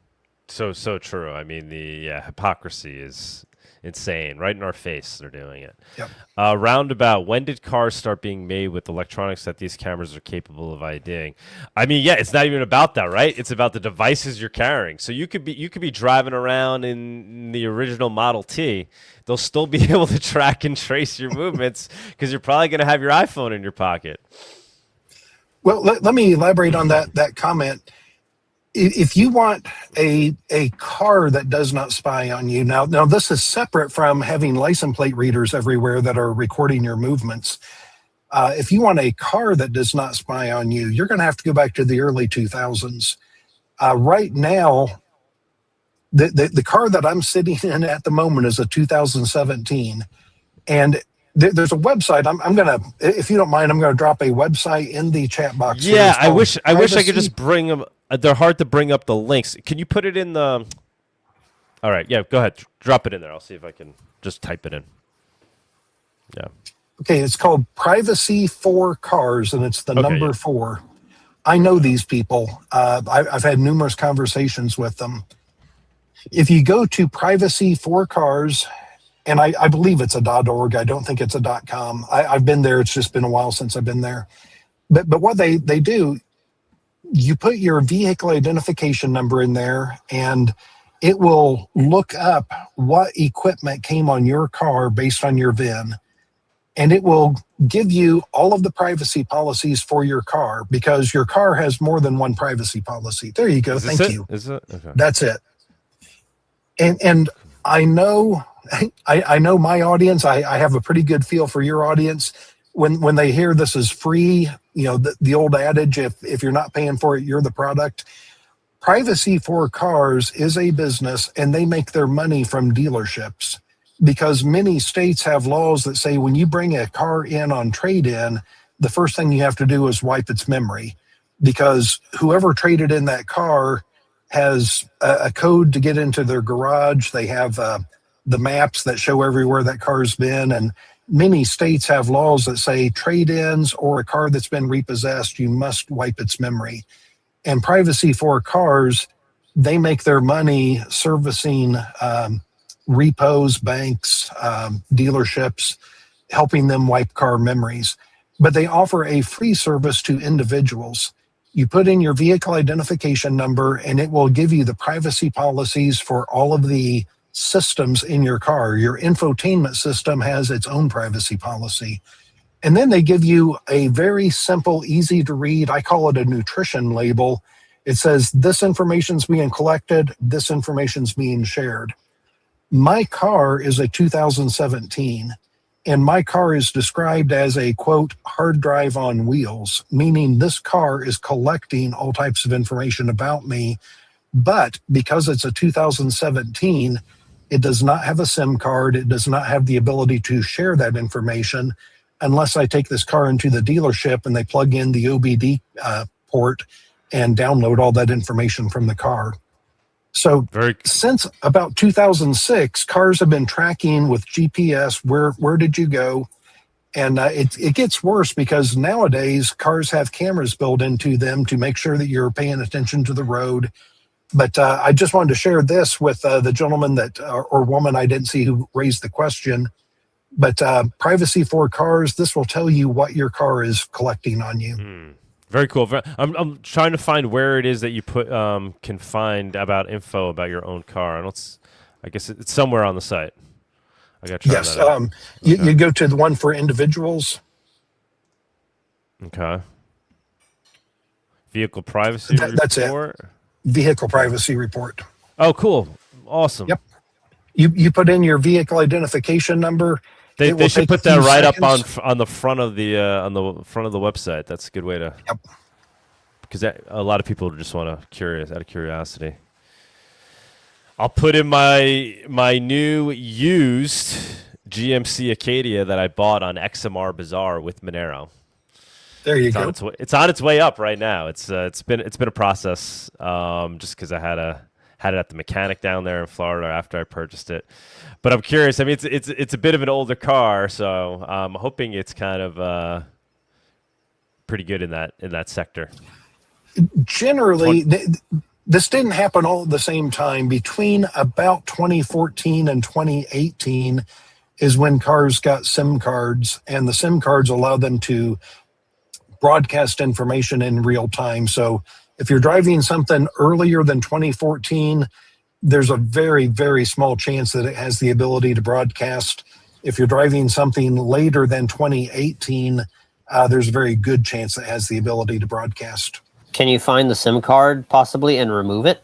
So true. I mean, the hypocrisy is insane. Right in our face, they're doing it. Yep. Roundabout, when did cars start being made with electronics that these cameras are capable of IDing? I mean, yeah, it's not even about that, right? It's about the devices you're carrying. So you could be driving around in the original Model T. They'll still be able to track and trace your movements because you're probably going to have your iPhone in your pocket. Well, let me elaborate on that comment. If you want a car that does not spy on you, now this is separate from having license plate readers everywhere that are recording your movements. If you want a car that does not spy on you, you're going to have to go back to the early 2000s. Right now, the car that I'm sitting in at the moment is a 2017, and there's a website. I'm gonna, if you don't mind, I'm gonna drop a website in the chat box. Yeah, I wish I could just bring them. They're hard to bring up the links. Can you put it in the? All right, yeah, go ahead. Drop it in there. I'll see if I can just type it in. Yeah. Okay, it's called Privacy for Cars, and it's the number 4. I know these people. I've had numerous conversations with them. If you go to Privacy for Cars, and I believe it's a .org. I don't think it's a .com. I've been there. It's just been a while since I've been there. But what they do, you put your vehicle identification number in there, and it will look up what equipment came on your car based on your VIN. And it will give you all of the privacy policies for your car because your car has more than one privacy policy. There you go. Thank you. Is it? Okay. That's it. And I know my audience. I have a pretty good feel for your audience. When they hear this is free, you know, the old adage, if you're not paying for it, you're the product. Privacy for Cars is a business, and they make their money from dealerships because many states have laws that say when you bring a car in on trade-in, the first thing you have to do is wipe its memory because whoever traded in that car has a code to get into their garage. They have the maps that show everywhere that car's been, and many states have laws that say trade-ins or a car that's been repossessed, you must wipe its memory. And Privacy for Cars, they make their money servicing repos, banks, dealerships, helping them wipe car memories. But they offer a free service to individuals. You put in your vehicle identification number, and it will give you the privacy policies for all of the systems in your car. Your infotainment system has its own privacy policy. And then they give you a very simple, easy to read, I call it a nutrition label. It says this information's being collected, this information's being shared. My car is a 2017, and my car is described as a, quote, hard drive on wheels, meaning this car is collecting all types of information about me. But because it's a 2017, it does not have a SIM card. It does not have the ability to share that information unless I take this car into the dealership and they plug in the OBD port and download all that information from the car. So since about 2006, cars have been tracking with GPS, where did you go? And it gets worse because nowadays cars have cameras built into them to make sure that you're paying attention to the road. But I just wanted to share this with the gentleman that or woman I didn't see who raised the question. But privacy for cars, this will tell you what your car is collecting on you. Very cool. I'm trying to find where it is that you can find about info about your own car. I guess it's somewhere on the site. I got to try that out. You go to the one for individuals. Okay. Vehicle privacy report. That's it. Vehicle privacy report. Oh, cool. Awesome. Yep. You put in your vehicle identification number. They should put that right up on the front of the website. That's a good way to. Yep. Because a lot of people just want to out of curiosity. I'll put in my new used GMC Acadia that I bought on XMR Bazaar with Monero. There you go. It's on its way up right now. It's been a process. Just because I had it at the mechanic down there in Florida after I purchased it. But I'm curious. I mean, it's a bit of an older car, so I'm hoping it's kind of pretty good in that sector. Generally, this didn't happen all at the same time. Between about 2014 and 2018 is when cars got SIM cards, and the SIM cards allow them to broadcast information in real time. So if you're driving something earlier than 2014, there's a very, very small chance that it has the ability to broadcast. If you're driving something later than 2018, there's a very good chance it has the ability to broadcast. Can you find the SIM card possibly and remove it?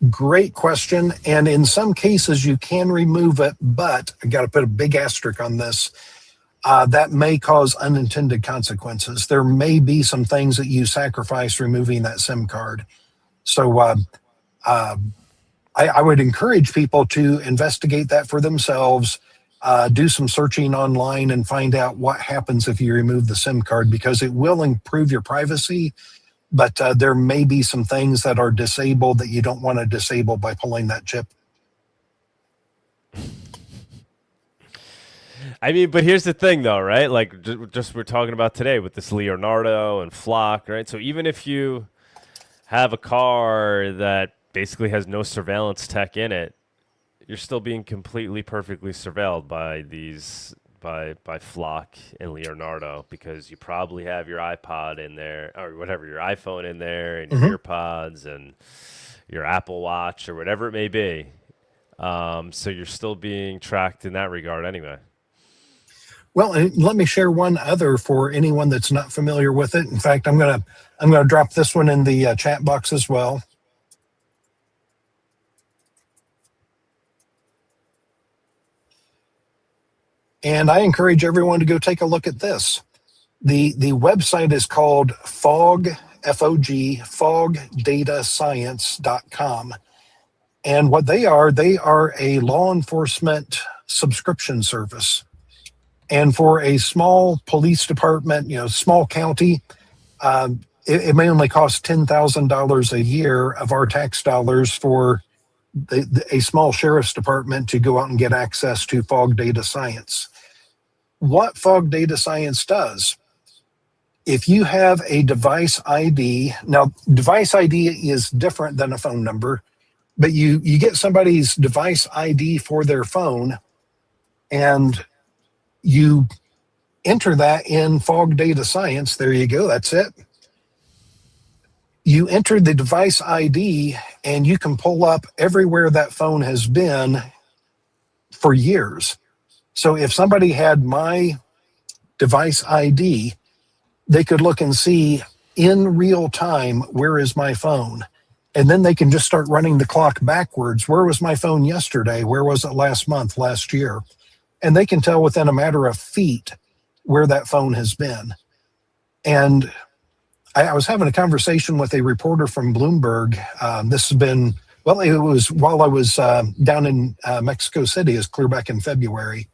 Great question. And in some cases you can remove it, but I got to put a big asterisk on this. That may cause unintended consequences. There may be some things that you sacrifice removing that SIM card. So I would encourage people to investigate that for themselves, do some searching online and find out what happens if you remove the SIM card, because it will improve your privacy, but there may be some things that are disabled that you don't want to disable by pulling that chip. I mean, but here's the thing, though, right? Like, just we're talking about today with this Leonardo and Flock, right? So even if you have a car that basically has no surveillance tech in it, you're still being completely, perfectly surveilled by by Flock and Leonardo, because you probably have your iPod in there, or whatever, your iPhone in there, and your EarPods and your Apple Watch or whatever it may be. So you're still being tracked in that regard anyway. Well, let me share one other for anyone that's not familiar with it. In fact, I'm gonna drop this one in the chat box as well. And I encourage everyone to go take a look at this. The website is called fogdatascience.com. And what they are a law enforcement subscription service. And for a small police department, small county, it may only cost $10,000 a year of our tax dollars for a small sheriff's department to go out and get access to Fog Data Science. What Fog Data Science does, if you have a device ID, now device ID is different than a phone number, but you get somebody's device ID for their phone and you enter that in Fog Data Science. There you go. That's it. You enter the device ID and you can pull up everywhere that phone has been for years. So if somebody had my device ID, they could look and see in real time, where is my phone? And then they can just start running the clock backwards. Where was my phone yesterday? Where was it last month, last year? And they can tell within a matter of feet where that phone has been. And I was having a conversation with a reporter from Bloomberg. This has been, well, it was while I was down in Mexico City, is clear back in February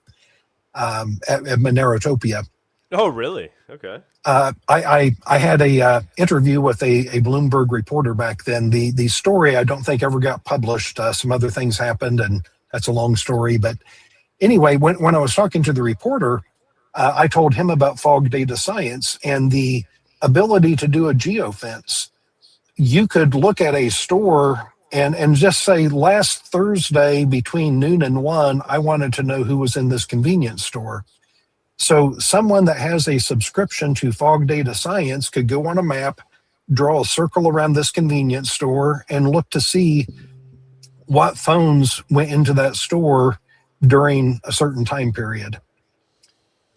at Monerotopia. Oh, really? Okay. I had a interview with a Bloomberg reporter back then. The story I don't think ever got published. Some other things happened, and that's a long story. But anyway, when I was talking to the reporter, I told him about fog data science and the ability to do a geofence. You could look at a store and just say, last Thursday between noon and 1, I wanted to know who was in this convenience store. So someone that has a subscription to fog data science could go on a map, draw a circle around this convenience store, and look to see what phones went into that store during a certain time period.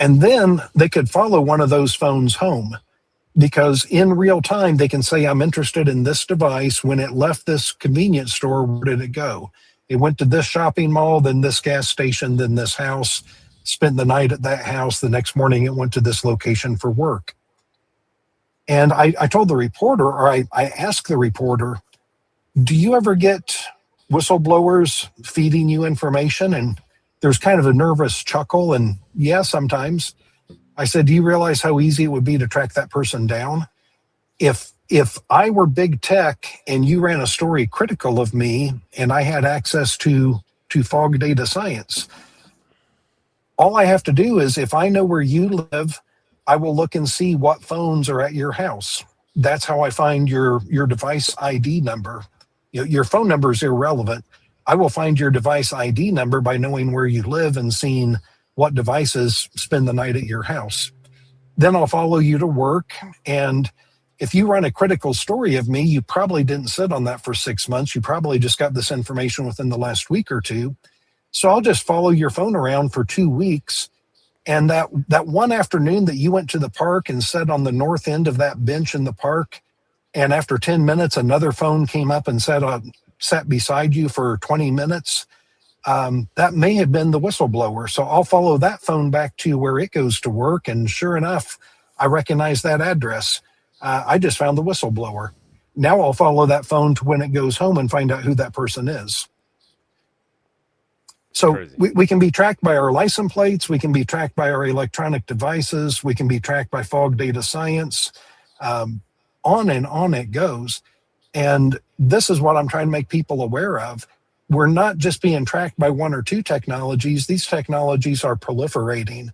And then they could follow one of those phones home, because in real time, they can say, I'm interested in this device. When it left this convenience store, where did it go? It went to this shopping mall, then this gas station, then this house, spent the night at that house. The next morning, it went to this location for work. And I told the reporter, or I asked the reporter, do you ever get whistleblowers feeding you information? And there's kind of a nervous chuckle, and yeah, sometimes. I said, do you realize how easy it would be to track that person down? If I were big tech and you ran a story critical of me and I had access to fog data science, all I have to do is, if I know where you live, I will look and see what phones are at your house. That's how I find your device ID number. Your phone number is irrelevant. I will find your device ID number by knowing where you live and seeing what devices spend the night at your house. Then I'll follow you to work. And if you run a critical story of me, you probably didn't sit on that for 6 months. You probably just got this information within the last week or two. So I'll just follow your phone around for 2 weeks. And that one afternoon that you went to the park and sat on the north end of that bench in the park, and after 10 minutes, another phone came up and sat beside you for 20 minutes, that may have been the whistleblower. So I'll follow that phone back to where it goes to work. And sure enough, I recognize that address. I just found the whistleblower. Now I'll follow that phone to when it goes home and find out who that person is. So we can be tracked by our license plates. We can be tracked by our electronic devices. We can be tracked by fog data science. On and on it goes. And this is what I'm trying to make people aware of. We're not just being tracked by one or two technologies. These technologies are proliferating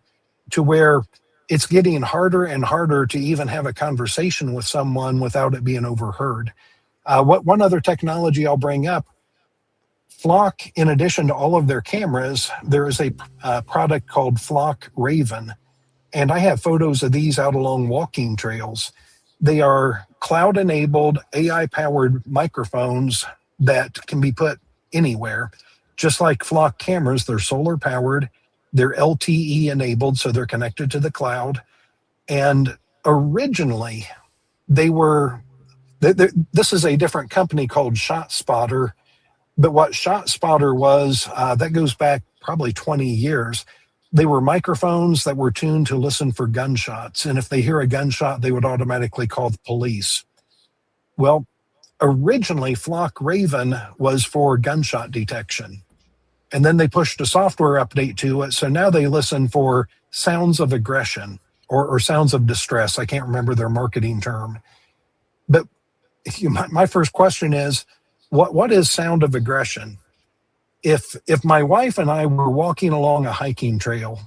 to where it's getting harder and harder to even have a conversation with someone without it being overheard. One other technology I'll bring up, Flock, in addition to all of their cameras, there is a product called Flock Raven. And I have photos of these out along walking trails. They are cloud-enabled, AI-powered microphones that can be put anywhere. Just like Flock cameras, they're solar-powered. They're LTE-enabled, so they're connected to the cloud. And originally, this is a different company called ShotSpotter. But what ShotSpotter was, that goes back probably 20 years. They were microphones that were tuned to listen for gunshots. And if they hear a gunshot, they would automatically call the police. Well, originally, Flock Raven was for gunshot detection. And then they pushed a software update to it. So now they listen for sounds of aggression or sounds of distress. I can't remember their marketing term. But my first question is, what is sound of aggression? If my wife and I were walking along a hiking trail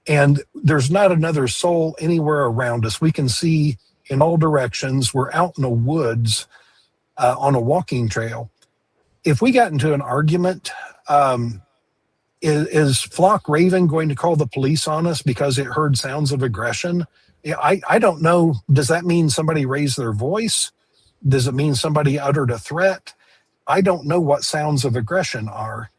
and there's not another soul anywhere around us, we can see in all directions, we're out in the woods on a walking trail. If we got into an argument, is Flock Raven going to call the police on us because it heard sounds of aggression? I don't know. Does that mean somebody raised their voice? Does it mean somebody uttered a threat? I don't know what sounds of aggression are.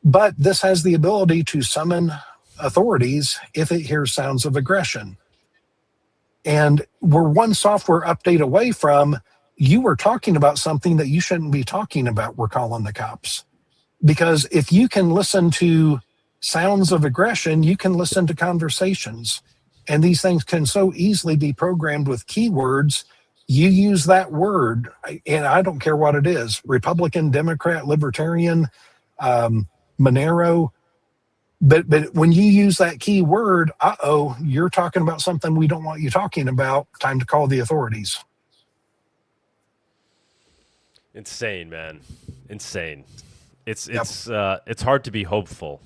But this has the ability to summon authorities if it hears sounds of aggression. And we're one software update away from you were talking about something that you shouldn't be talking about. We're calling the cops. Because if you can listen to sounds of aggression, you can listen to conversations. And these things can so easily be programmed with keywords. You use that word, and I don't care what it is, Republican, Democrat, Libertarian, Monero. But when you use that keyword, you're talking about something we don't want you talking about. Time to call the authorities. Insane, man. Insane. It's hard to be hopeful,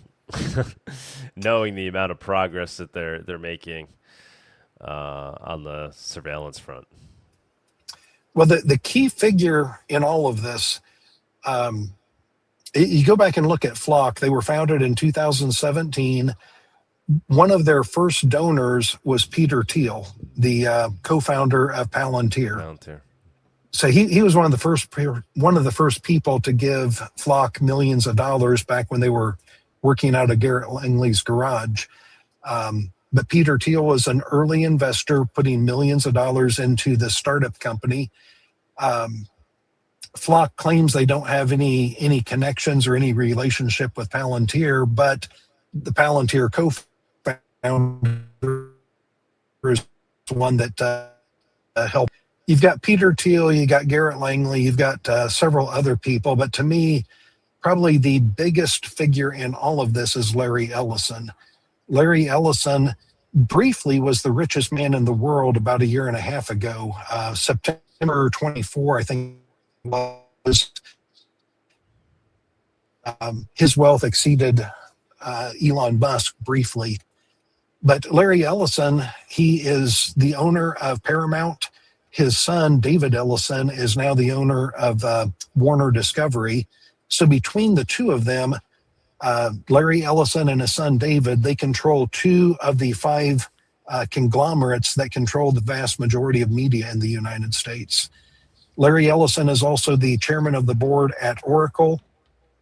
knowing the amount of progress that they're making on the surveillance front. Well, the key figure in all of this, you go back and look at Flock. They were founded in 2017. One of their first donors was Peter Thiel, the co-founder of Palantir. So he was one of the first people to give Flock millions of dollars back when they were working out of Garrett Langley's garage. But Peter Thiel was an early investor, putting millions of dollars into the startup company. Flock claims they don't have any connections or any relationship with Palantir, but the Palantir co-founder is one that helped. You've got Peter Thiel, you got Garrett Langley, you've got several other people, but to me, probably the biggest figure in all of this is Larry Ellison. Larry Ellison briefly was the richest man in the world about a year and a half ago. September 24, I think, was his wealth exceeded Elon Musk briefly. But Larry Ellison, he is the owner of Paramount. His son, David Ellison, is now the owner of Warner Discovery. So between the two of them, Larry Ellison and his son, David, they control 2 of the 5 conglomerates that control the vast majority of media in the United States. Larry Ellison is also the chairman of the board at Oracle,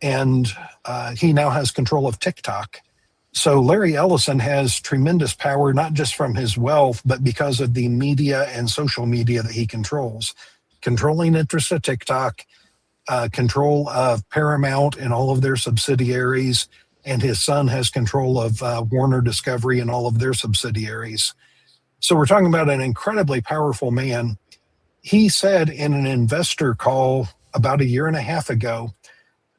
and he now has control of TikTok. So Larry Ellison has tremendous power, not just from his wealth, but because of the media and social media that he controls. Controlling interest of TikTok, control of Paramount and all of their subsidiaries, and his son has control of Warner Discovery and all of their subsidiaries. So we're talking about an incredibly powerful man. He said in an investor call about a year and a half ago,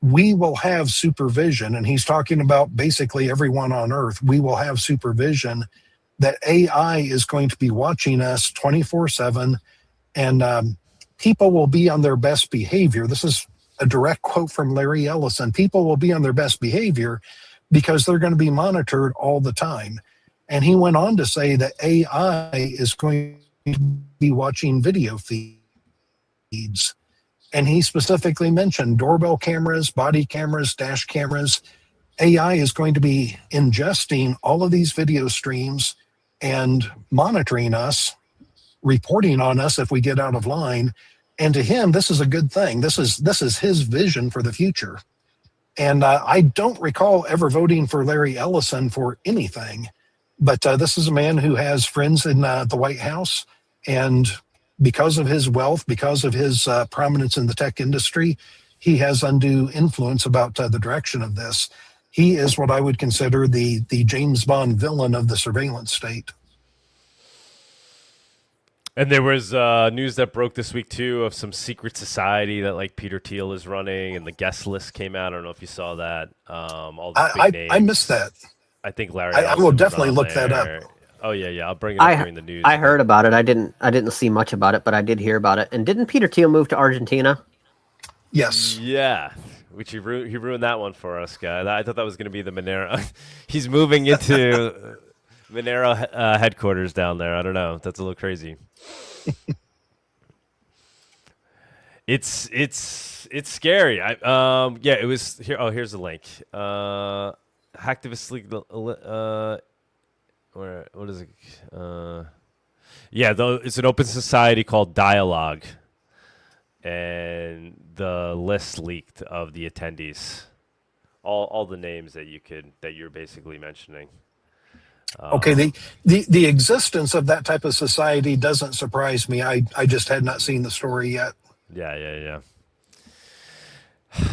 we will have supervision, and he's talking about basically everyone on Earth. We will have supervision, that AI is going to be watching us 24/7, and people will be on their best behavior. This is a direct quote from Larry Ellison. People will be on their best behavior because they're going to be monitored all the time. And he went on to say that AI is going to be watching video feeds. And he specifically mentioned doorbell cameras, body cameras, dash cameras. AI is going to be ingesting all of these video streams and monitoring us, reporting on us if we get out of line. And to him, this is a good thing. This is his vision for the future. And I don't recall ever voting for Larry Ellison for anything, but this is a man who has friends in the White House, and because of his wealth, because of his prominence in the tech industry, he has undue influence about the direction of this. He is what I would consider the James Bond villain of the surveillance state. And there was news that broke this week, too, of some secret society that, like, Peter Thiel is running, and the guest list came out. I don't know if you saw that. All the big names. I missed that. I think Larry I will definitely look that up. Oh, yeah. I'll bring it up during the news. I heard about it. I didn't see much about it, but I did hear about it. And didn't Peter Thiel move to Argentina? Yes. Yeah, which he ruined that one for us, guy. I thought that was going to be the Monero. He's moving into Monero headquarters down there. I don't know. That's a little crazy. It's scary. It was here. Oh, here's the link. Hacktivists League. What is it? It's an open society called Dialogue, and the list leaked of the attendees, all the names that you're basically mentioning. Okay, the existence of that type of society doesn't surprise me. I just had not seen the story yet. Yeah.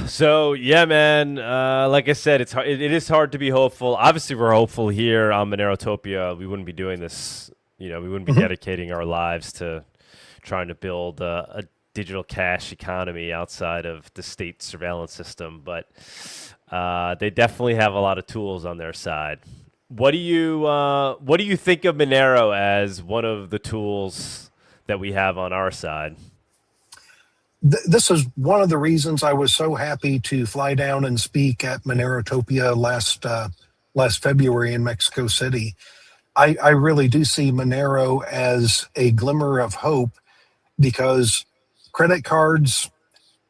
So yeah, man. Like I said, it's hard, it is hard to be hopeful. Obviously, we're hopeful here on Monerotopia. We wouldn't be doing this. We wouldn't be dedicating our lives to trying to build a digital cash economy outside of the state surveillance system. But they definitely have a lot of tools on their side. What do you think of Monero as one of the tools that we have on our side? This is one of the reasons I was so happy to fly down and speak at Monerotopia last February in Mexico City. I really do see Monero as a glimmer of hope, because credit cards,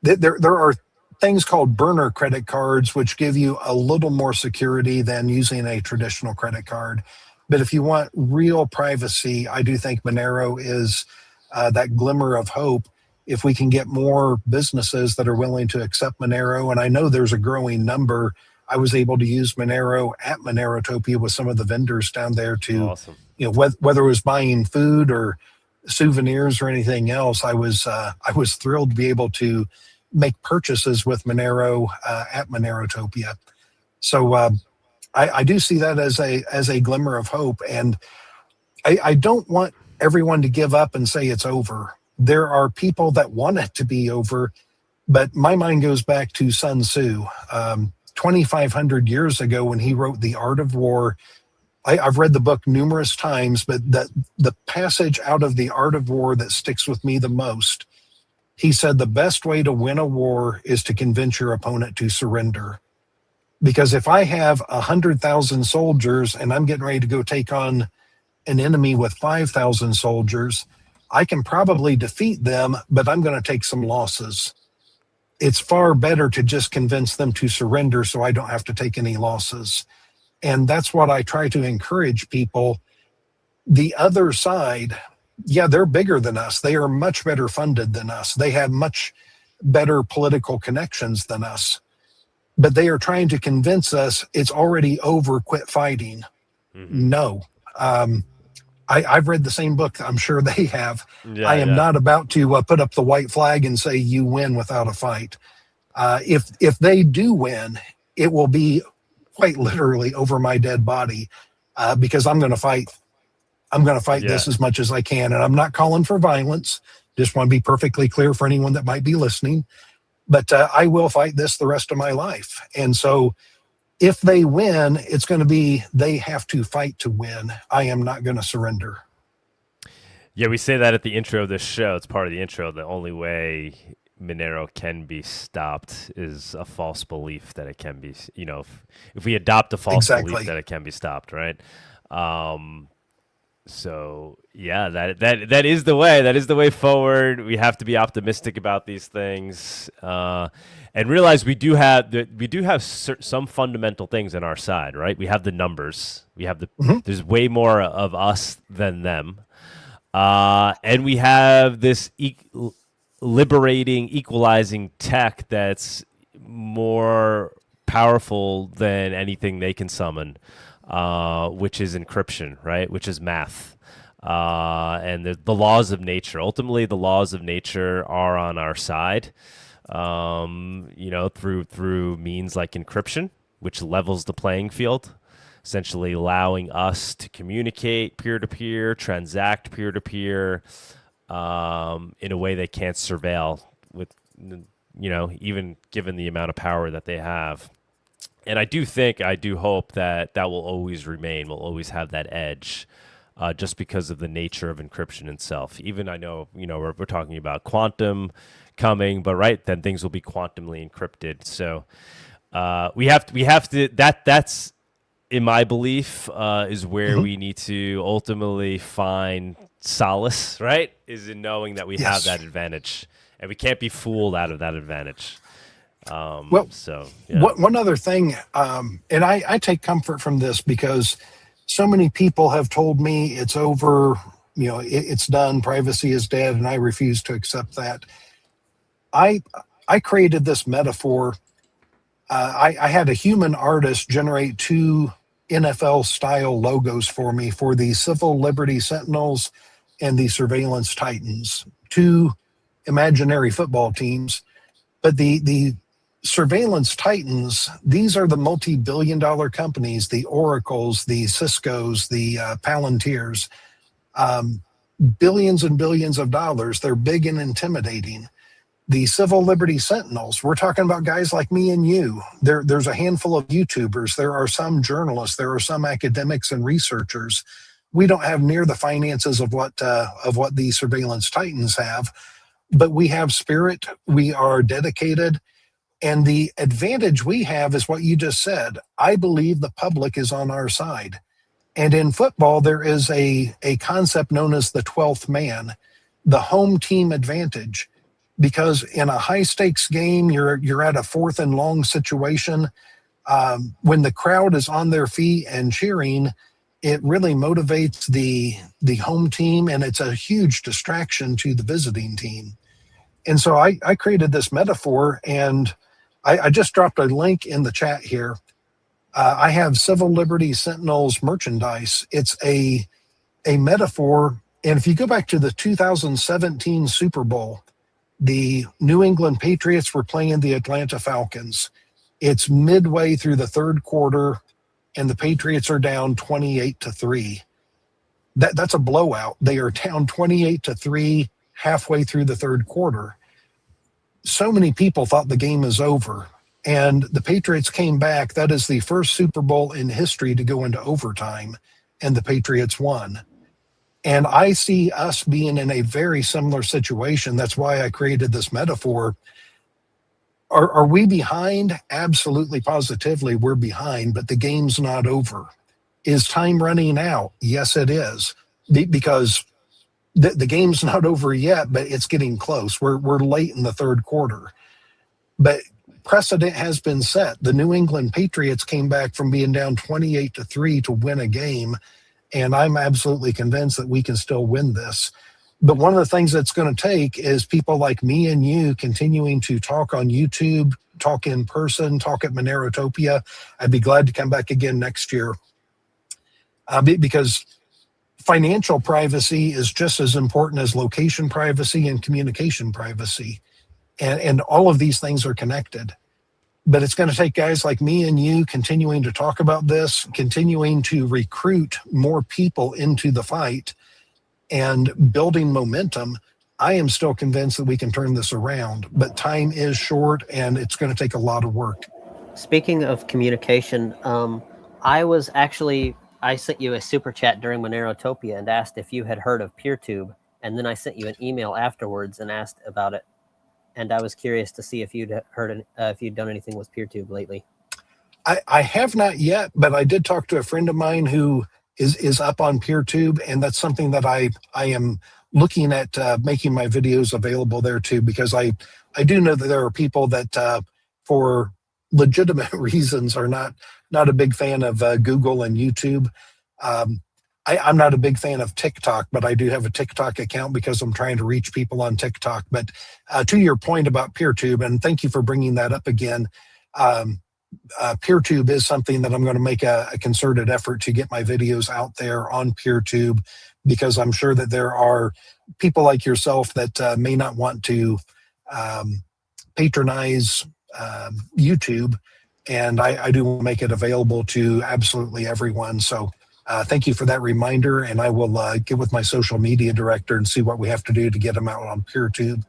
there are things called burner credit cards, which give you a little more security than using a traditional credit card. But if you want real privacy, I do think Monero is that glimmer of hope. If we can get more businesses that are willing to accept Monero, and I know there's a growing number. I was able to use Monero at Monerotopia with some of the vendors down there to, awesome. Whether it was buying food or souvenirs or anything else, I was thrilled to be able to make purchases with Monero at Monerotopia. So I do see that as a glimmer of hope, and I don't want everyone to give up and say it's over. There are people that want it to be over, but my mind goes back to Sun Tzu, 2,500 years ago, when he wrote The Art of War. I've read the book numerous times, but the passage out of The Art of War that sticks with me the most, he said, the best way to win a war is to convince your opponent to surrender. Because if I have 100,000 soldiers and I'm getting ready to go take on an enemy with 5,000 soldiers, I can probably defeat them, but I'm going to take some losses. It's far better to just convince them to surrender so I don't have to take any losses. And that's what I try to encourage people. The other side, yeah, they're bigger than us. They are much better funded than us. They have much better political connections than us. But they are trying to convince us it's already over, quit fighting. Mm-hmm. No. I've read the same book. I'm sure they have. Yeah, I am not about to put up the white flag and say you win without a fight. If they do win, it will be quite literally over my dead body, because I'm going to fight. I'm going to fight this as much as I can. And I'm not calling for violence. Just want to be perfectly clear for anyone that might be listening. But I will fight this the rest of my life. And so if they win, it's going to be they have to fight to win. I am not going to surrender. Yeah, we say that at the intro of this show. It's part of the intro. The only way Monero can be stopped is a false belief that it can be, if we adopt a false belief that it can be stopped, right? So yeah, that is the way. That is the way forward. We have to be optimistic about these things, and realize we do have some fundamental things on our side, right? We have the numbers. We have there's way more of us than them, and we have this liberating, equalizing tech that's more powerful than anything they can summon. Which is encryption, right? Which is math, and the laws of nature. Ultimately, the laws of nature are on our side, through means like encryption, which levels the playing field, essentially allowing us to communicate peer-to-peer, transact peer-to-peer, in a way they can't surveil with, even given the amount of power that they have. And I do hope that will always remain. We'll always have that edge, just because of the nature of encryption itself. Even I know, we're talking about quantum coming, but right then things will be quantumly encrypted. So we have to. That's in my belief is where we need to ultimately find solace. Right, is in knowing that we have that advantage, and we can't be fooled out of that advantage. One other thing, and I take comfort from this because so many people have told me it's over, it's done, privacy is dead, and I refuse to accept that. I created this metaphor. I had a human artist generate 2 NFL style logos for me for the Civil Liberty Sentinels and the Surveillance Titans, 2 imaginary football teams. But the surveillance titans, these are the multi-billion-dollar companies, the Oracles, the Ciscos, the Palantirs, billions and billions of dollars. They're big and intimidating. The civil liberty sentinels, we're talking about guys like me and you. There's a handful of YouTubers. There are some journalists. There are some academics and researchers. We don't have near the finances of what the surveillance titans have, but we have spirit. We are dedicated. And the advantage we have is what you just said. I believe the public is on our side. And in football, there is a concept known as the 12th man, the home team advantage. Because in a high stakes game, you're at a 4th and long situation. When the crowd is on their feet and cheering, it really motivates the home team, and it's a huge distraction to the visiting team. And so I created this metaphor, and I just dropped a link in the chat here. I have Civil Liberty Sentinels merchandise. It's a metaphor. And if you go back to the 2017 Super Bowl, the New England Patriots were playing the Atlanta Falcons. It's midway through the third quarter, and the Patriots are down 28-3. That's a blowout. They are down 28-3 halfway through the third quarter. So many people thought the game is over, and the Patriots came back. That is the first Super Bowl in history to go into overtime, and the Patriots won. And I see us being in a very similar situation. That's why I created this metaphor. Are we behind? Absolutely, positively, we're behind, but the game's not over. Is time running out? Yes, it is. Because the game's not over yet, but it's getting close. We're late in the third quarter. But precedent has been set. The New England Patriots came back from being down 28-3 to win a game. And I'm absolutely convinced that we can still win this. But one of the things that's going to take is people like me and you continuing to talk on YouTube, talk in person, talk at Monerotopia. I'd be glad to come back again next year because financial privacy is just as important as location privacy and communication privacy. And all of these things are connected. But it's going to take guys like me and you continuing to talk about this, continuing to recruit more people into the fight, and building momentum. I am still convinced that we can turn this around, but time is short, and it's going to take a lot of work. Speaking of communication, I sent you a super chat during Monerotopia and asked if you had heard of PeerTube, and then I sent you an email afterwards and asked about it. And I was curious to see if you'd heard, if you'd done anything with PeerTube lately. I have not yet, but I did talk to a friend of mine who is up on PeerTube, and that's something that I am looking at making my videos available there too, because I do know that there are people that for legitimate reasons are not a big fan of Google and YouTube. I'm not a big fan of TikTok, but I do have a TikTok account because I'm trying to reach people on TikTok. But to your point about PeerTube, and thank you for bringing that up again, PeerTube is something that I'm going to make a concerted effort to get my videos out there on PeerTube, because I'm sure that there are people like yourself that may not want to patronize YouTube, and I do want to make it available to absolutely everyone. So thank you for that reminder, and I will get with my social media director and see what we have to do to get them out on PeerTube.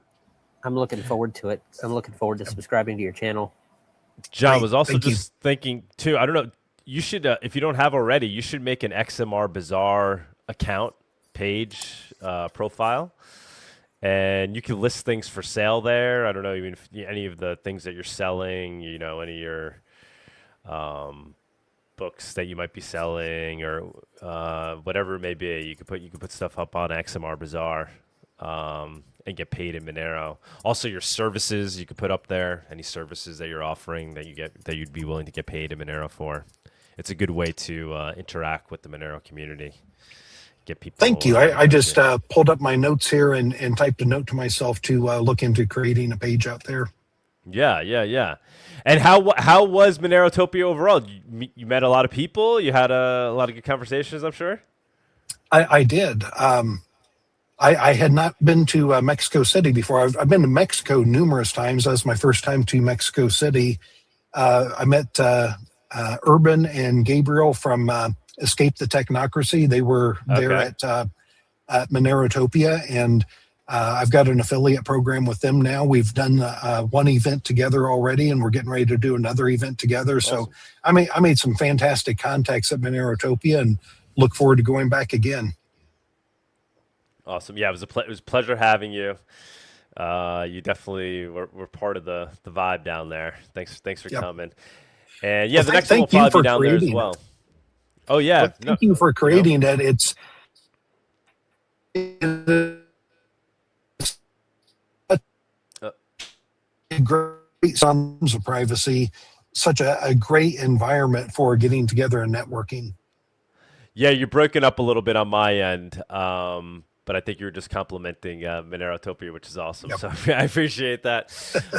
I'm looking forward to it. I'm looking forward to subscribing to your channel. John was also just thinking too, I don't know, you should, if you don't have already, you should make an XMR Bazaar account page profile, and you can list things for sale there. I don't know, even if any of the things that you're selling, you know, any of your books that you might be selling, or whatever it may be. You could put stuff up on XMR Bazaar and get paid in Monero. Also, your services you could put up there. Any services that you're offering that you'd be willing to get paid in Monero for. It's a good way to interact with the Monero community. Get people. Thank you. I just pulled up my notes here and typed a note to myself to look into creating a page out there. Yeah. And how was Monerotopia overall? You met a lot of people. You had a lot of good conversations, I'm sure. I did. I had not been to Mexico City before. I've been to Mexico numerous times. That was my first time to Mexico City. I met Urban and Gabriel from Escape the Technocracy. They were there at Monerotopia, and I've got an affiliate program with them now. We've done one event together already, and we're getting ready to do another event together. Awesome. So I made some fantastic contacts at Monerotopia, and look forward to going back again. Awesome. Yeah, it was a pleasure having you. You definitely were part of the vibe down there. Thanks for coming. And yeah, the next one will probably be down there as well. Oh yeah. Well, thank you for creating that. It's a great sense of privacy, such a great environment for getting together and networking. Yeah, you're breaking up a little bit on my end, but I think you were just complimenting Monerotopia, which is awesome. Yep. So I appreciate that.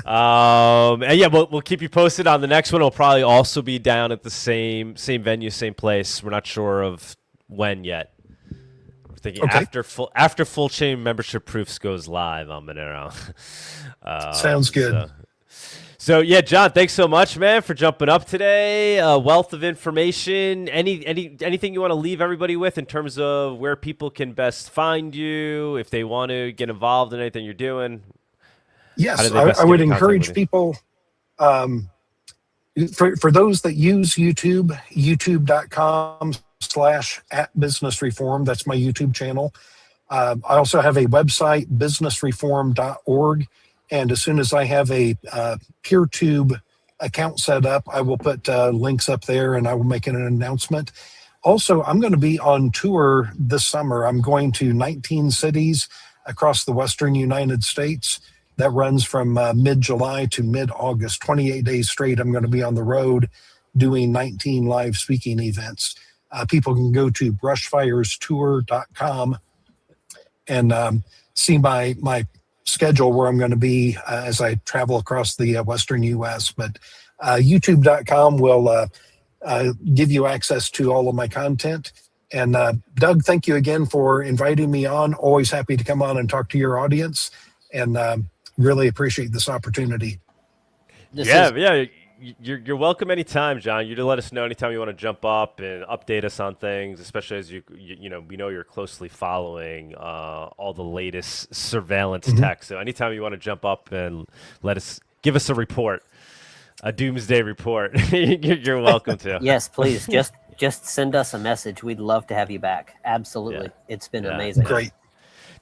And yeah, we'll keep you posted on the next one. It'll probably also be down at the same venue, same place. We're not sure of when yet. We're thinking after full chain membership proofs goes live on Monero. Sounds good. So yeah, Jon, thanks so much, man, for jumping up today. Wealth of information. Anything you want to leave everybody with in terms of where people can best find you if they want to get involved in anything you're doing? Yes, I would encourage people. For those that use YouTube, youtube.com/@businessreform. That's my YouTube channel. I also have a website, businessreform.org. And as soon as I have a PeerTube account set up, I will put links up there, and I will make an announcement. Also, I'm going to be on tour this summer. I'm going to 19 cities across the western United States. That runs from mid-July to mid-August, 28 days straight. I'm going to be on the road doing 19 live speaking events. People can go to brushfirestour.com and see my schedule where I'm going to be as I travel across the western U.S. But youtube.com will give you access to all of my content. And Doug, thank you again for inviting me on. Always happy to come on and talk to your audience, and really appreciate this opportunity. You're welcome anytime, Jon. You to let us know anytime you want to jump up and update us on things, especially as we know you're closely following all the ast surveillance tech. So anytime you want to jump up and give us a report, a doomsday report, you're welcome to. Yes, please. Just send us a message. We'd love to have you back. Absolutely. Yeah. It's been amazing. Great.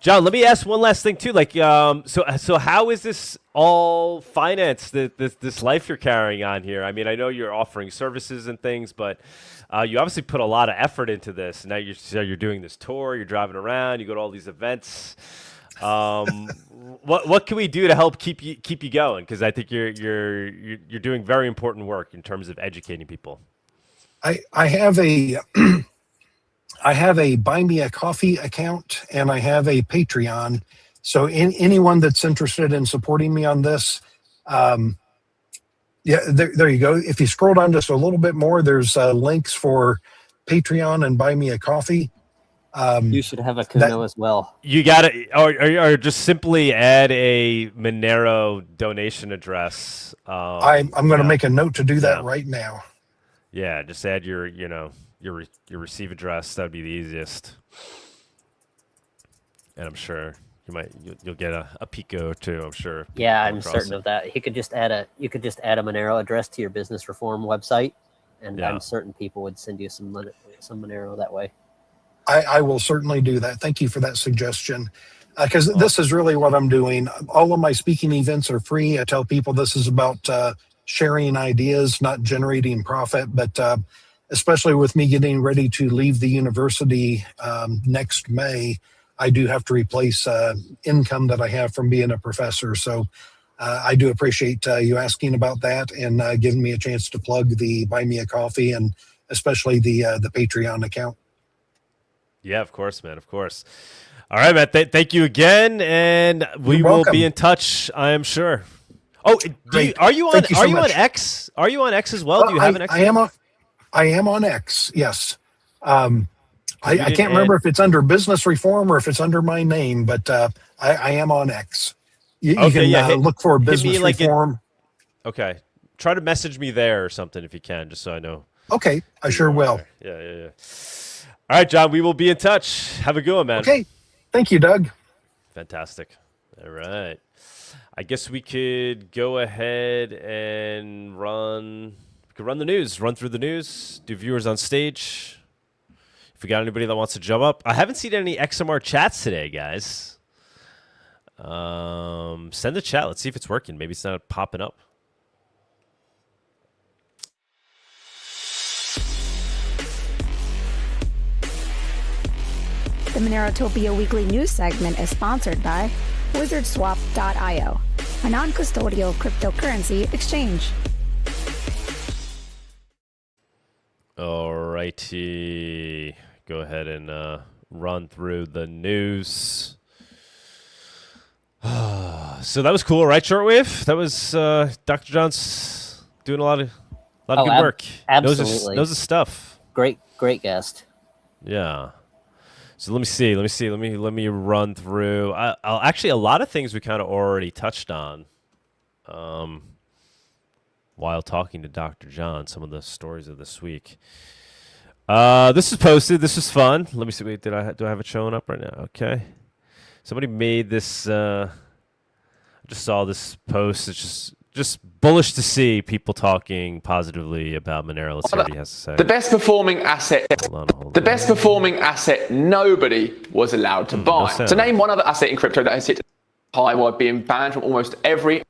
Jon, let me ask one last thing too. Like, so how is this all financed? This life you're carrying on here. I mean, I know you're offering services and things, but you obviously put a lot of effort into this. Now you're doing this tour. You're driving around. You go to all these events. What can we do to help keep you going? Because I think you're doing very important work in terms of educating people. I have a Buy Me a Coffee account, and I have a Patreon. So anyone that's interested in supporting me on this, there you go. If you scroll down just a little bit more, there's links for Patreon and Buy Me a Coffee. You should have a Kuno as well. You got it, or just simply add a Monero donation address. I'm going to make a note to do that right now. Yeah, just add your receive address. That'd be the easiest. And I'm sure you'll get a Pico too. I'm sure. Yeah, I'm certain of that. You could just add a Monero address to your Business Reform website, and I'm certain people would send you some Monero that way. I will certainly do that. Thank you for that suggestion. Because this is really what I'm doing. All of my speaking events are free. I tell people this is about sharing ideas, not generating profit, but especially with me getting ready to leave the university next May, I do have to replace income that I have from being a professor. So I do appreciate you asking about that and giving me a chance to plug the Buy Me a Coffee and especially the Patreon account. Yeah, of course, man. Of course. All right, man. Thank you again, and we will be in touch, I am sure. Oh, are you on X? Are you on X as well? Do you have an X? I am on X. Yes. I can't remember if it's under business reform or if it's under my name, but I am on X. You can look for business reform. Okay. Try to message me there or something if you can, just so I know. Okay, I sure will. Yeah. All right, John, we will be in touch. Have a good one, man. Okay. Thank you, Doug. Fantastic. All right. I guess we could go ahead and run the news, run through the news, do viewers on stage. If we got anybody that wants to jump up. I haven't seen any XMR chats today, guys. Send the chat. Let's see if it's working. Maybe it's not popping up. The Monerotopia Weekly News segment is sponsored by WizardSwap.io, a non-custodial cryptocurrency exchange. All righty. Go ahead and run through the news. So that was cool, right, Shortwave? That was Dr. John's doing a lot of good work. Absolutely. Knows his stuff. Great guest. Yeah. So let me see. Let me run through. I'll actually, a lot of things we kind of already touched on while talking to Dr. John, some of the stories of this week. This is posted. This is fun. Let me see. Wait, do I have it showing up right now? Okay. Somebody made this. I just saw this post. It's just bullish to see people talking positively about Monero. Let's see what he has to say. The best performing asset. The best performing asset nobody was allowed to buy. So name one other asset in crypto that has hit high while being banned from almost every.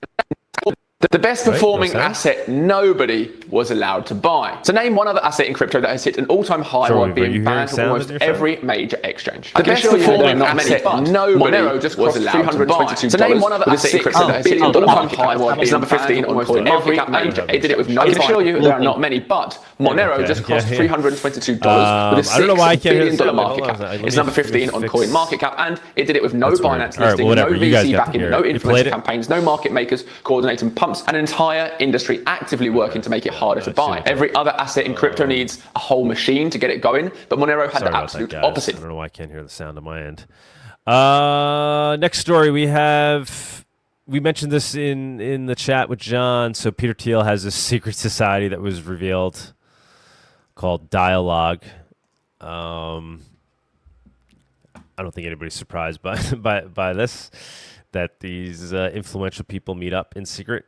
The best performing asset nobody was allowed to buy. So name one other asset in crypto that has hit an all-time high while being banned from almost every major exchange. The best performing asset nobody was allowed to buy. So name one other asset in crypto that has hit an all-time high while being banned from almost every major. It did it with no. I can assure you there are not many, but Monero just cost $322 with a $6 billion market cap. It's number 15 on CoinMarketCap, and it did it with no Binance listing, no VC backing, no influencer campaigns, no market makers coordinating pumps, and an entire industry actively working to make it harder to buy. Every other asset in crypto needs a whole machine to get it going, but Monero had the absolute opposite. I don't know why I can't hear the sound on my end. Next story we mentioned this in the chat with John. So Peter Thiel has this secret society that was revealed called Dialogue. I don't think anybody's surprised by this, that these influential people meet up in secret.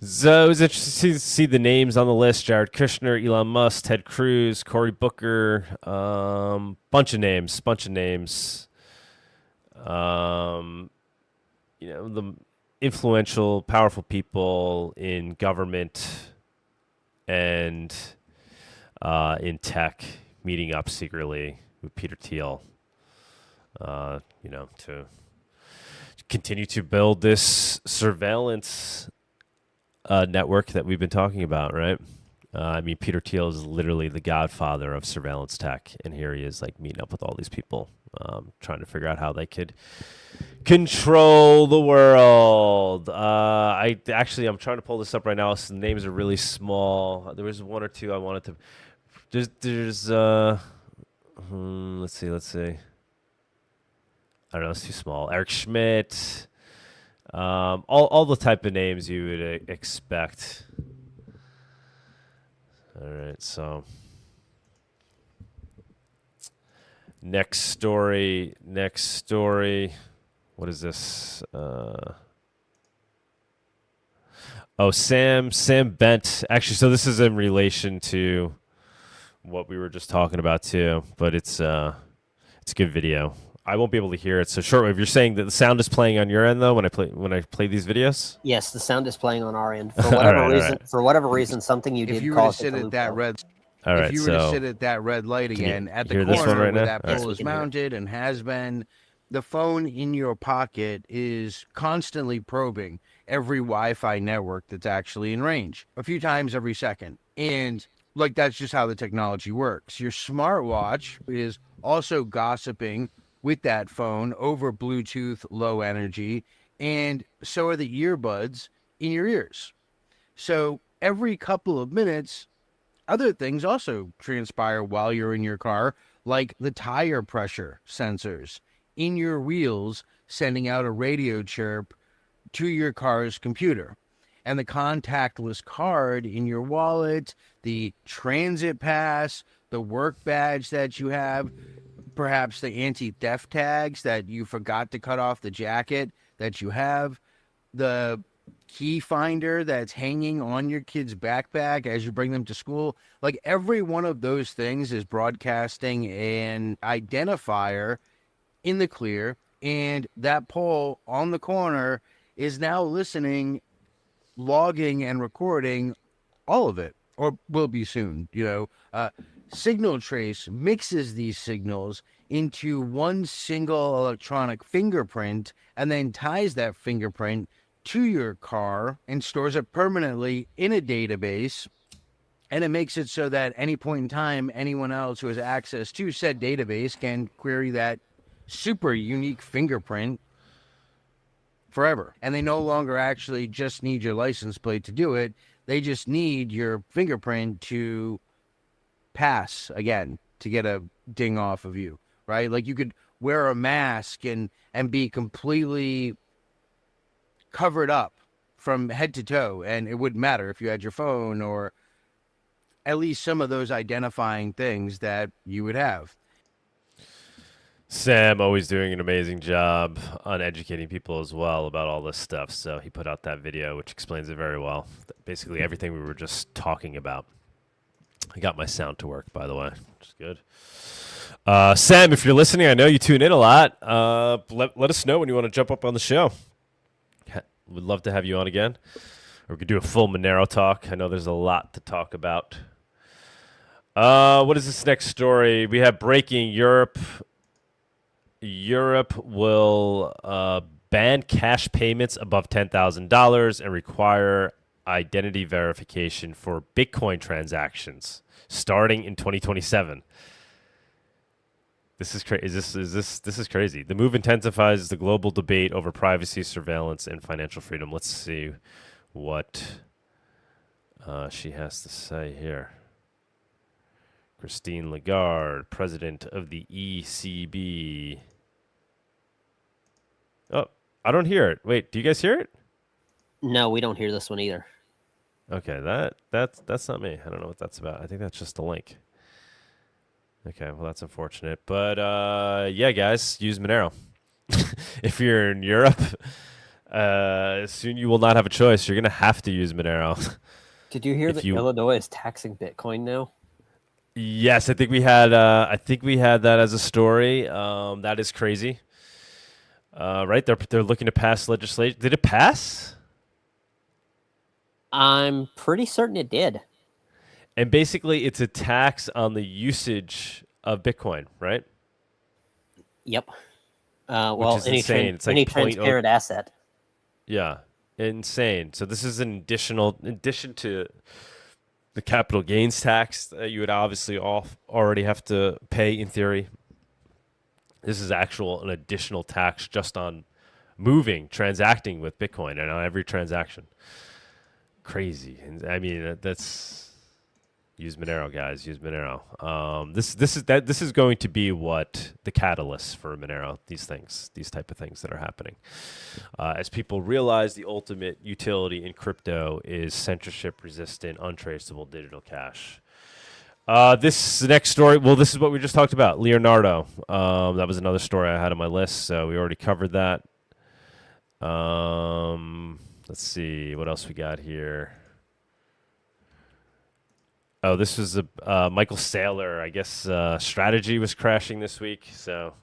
So it was interesting to see the names on the list: Jared Kushner, Elon Musk, Ted Cruz, Cory Booker, bunch of names. The influential, powerful people in government and in tech meeting up secretly with Peter Thiel, to continue to build this surveillance network that we've been talking about, right? Peter Thiel is literally the godfather of surveillance tech, and here he is, like, meeting up with all these people, trying to figure out how they could control the world. I'm trying to pull this up right now. So the names are really small. There was one or two I wanted to. There's let's see. I don't know. It's too small. Eric Schmidt. All the type of names you would expect. All right, so next story. What is this? Sam Bent. Actually, so this is in relation to what we were just talking about too, but it's a good video. I won't be able to hear it. So Shortwave, you're saying that the sound is playing on your end though when I play these videos? Yes, the sound is playing on our end. For whatever reason, for whatever reason, something you did. If you were to sit at that red, if you were to sit at that red light again at the corner where that pole is mounted and has been, the phone in your pocket is constantly probing every Wi-Fi network that's actually in range a few times every second, and like that's just how the technology works. Your smartwatch is also gossiping with that phone over Bluetooth low energy, and so are the earbuds in your ears. So every couple of minutes, other things also transpire while you're in your car, like the tire pressure sensors in your wheels, sending out a radio chirp to your car's computer. And the contactless card in your wallet, the transit pass, the work badge that you have, perhaps the anti-theft tags that you forgot to cut off the jacket that you have, the key finder that's hanging on your kid's backpack as you bring them to school. Like, every one of those things is broadcasting an identifier in the clear, and that pole on the corner is now listening, logging, and recording all of it, or will be soon. Signal Trace mixes these signals into one single electronic fingerprint and then ties that fingerprint to your car and stores it permanently in a database. And it makes it so that any point in time, anyone else who has access to said database can query that super unique fingerprint forever. And they no longer actually just need your license plate to do it. They just need your fingerprint to pass again, to get a ding off of you, right? Like, you could wear a mask and be completely covered up from head to toe, and it wouldn't matter if you had your phone or at least some of those identifying things that you would have. Sam always doing an amazing job on educating people as well about all this stuff. So he put out that video, which explains it very well. Basically everything we were just talking about. I got my sound to work, by the way, which is good. Sam, if you're listening, I know you tune in a lot. Let us know when you want to jump up on the show. We'd love to have you on again. Or we could do a full Monero talk. I know there's a lot to talk about. What is this next story? We have breaking Europe. Europe will ban cash payments above $10,000 and require identity verification for Bitcoin transactions starting in 2027. This is crazy. This is crazy. The move intensifies the global debate over privacy, surveillance, and financial freedom. Let's see what she has to say here. Christine Lagarde, president of the ECB. Oh, I don't hear it. Wait, do you guys hear it? No, we don't hear this one either. Okay, that's not me. I don't know what that's about. I think that's just a link. Okay, well, that's unfortunate. But, yeah, guys, use Monero. If you're in Europe, soon you will not have a choice. You're going to have to use Monero. Did you hear that Illinois is taxing Bitcoin now? Yes, I think we had that as a story. That is crazy. Right? They're looking to pass legislation. Did it pass? I'm pretty certain it did. And basically, it's a tax on the usage of Bitcoin, right? Yep. Well, which is insane. It's like any transparent asset. Yeah, insane. So this is in addition to the capital gains tax that you would obviously already have to pay in theory. This is an additional tax just on transacting with Bitcoin and on every transaction. Crazy. And I mean, that's use Monero, guys. Use Monero. This is going to be what the catalyst for Monero. These type of things that are happening, as people realize the ultimate utility in crypto is censorship-resistant, untraceable digital cash. This next story. Well, this is what we just talked about. Leonardo. That was another story I had on my list, so we already covered that. Let's see what else we got here. Oh, this was Michael Saylor. I guess Strategy was crashing this week, so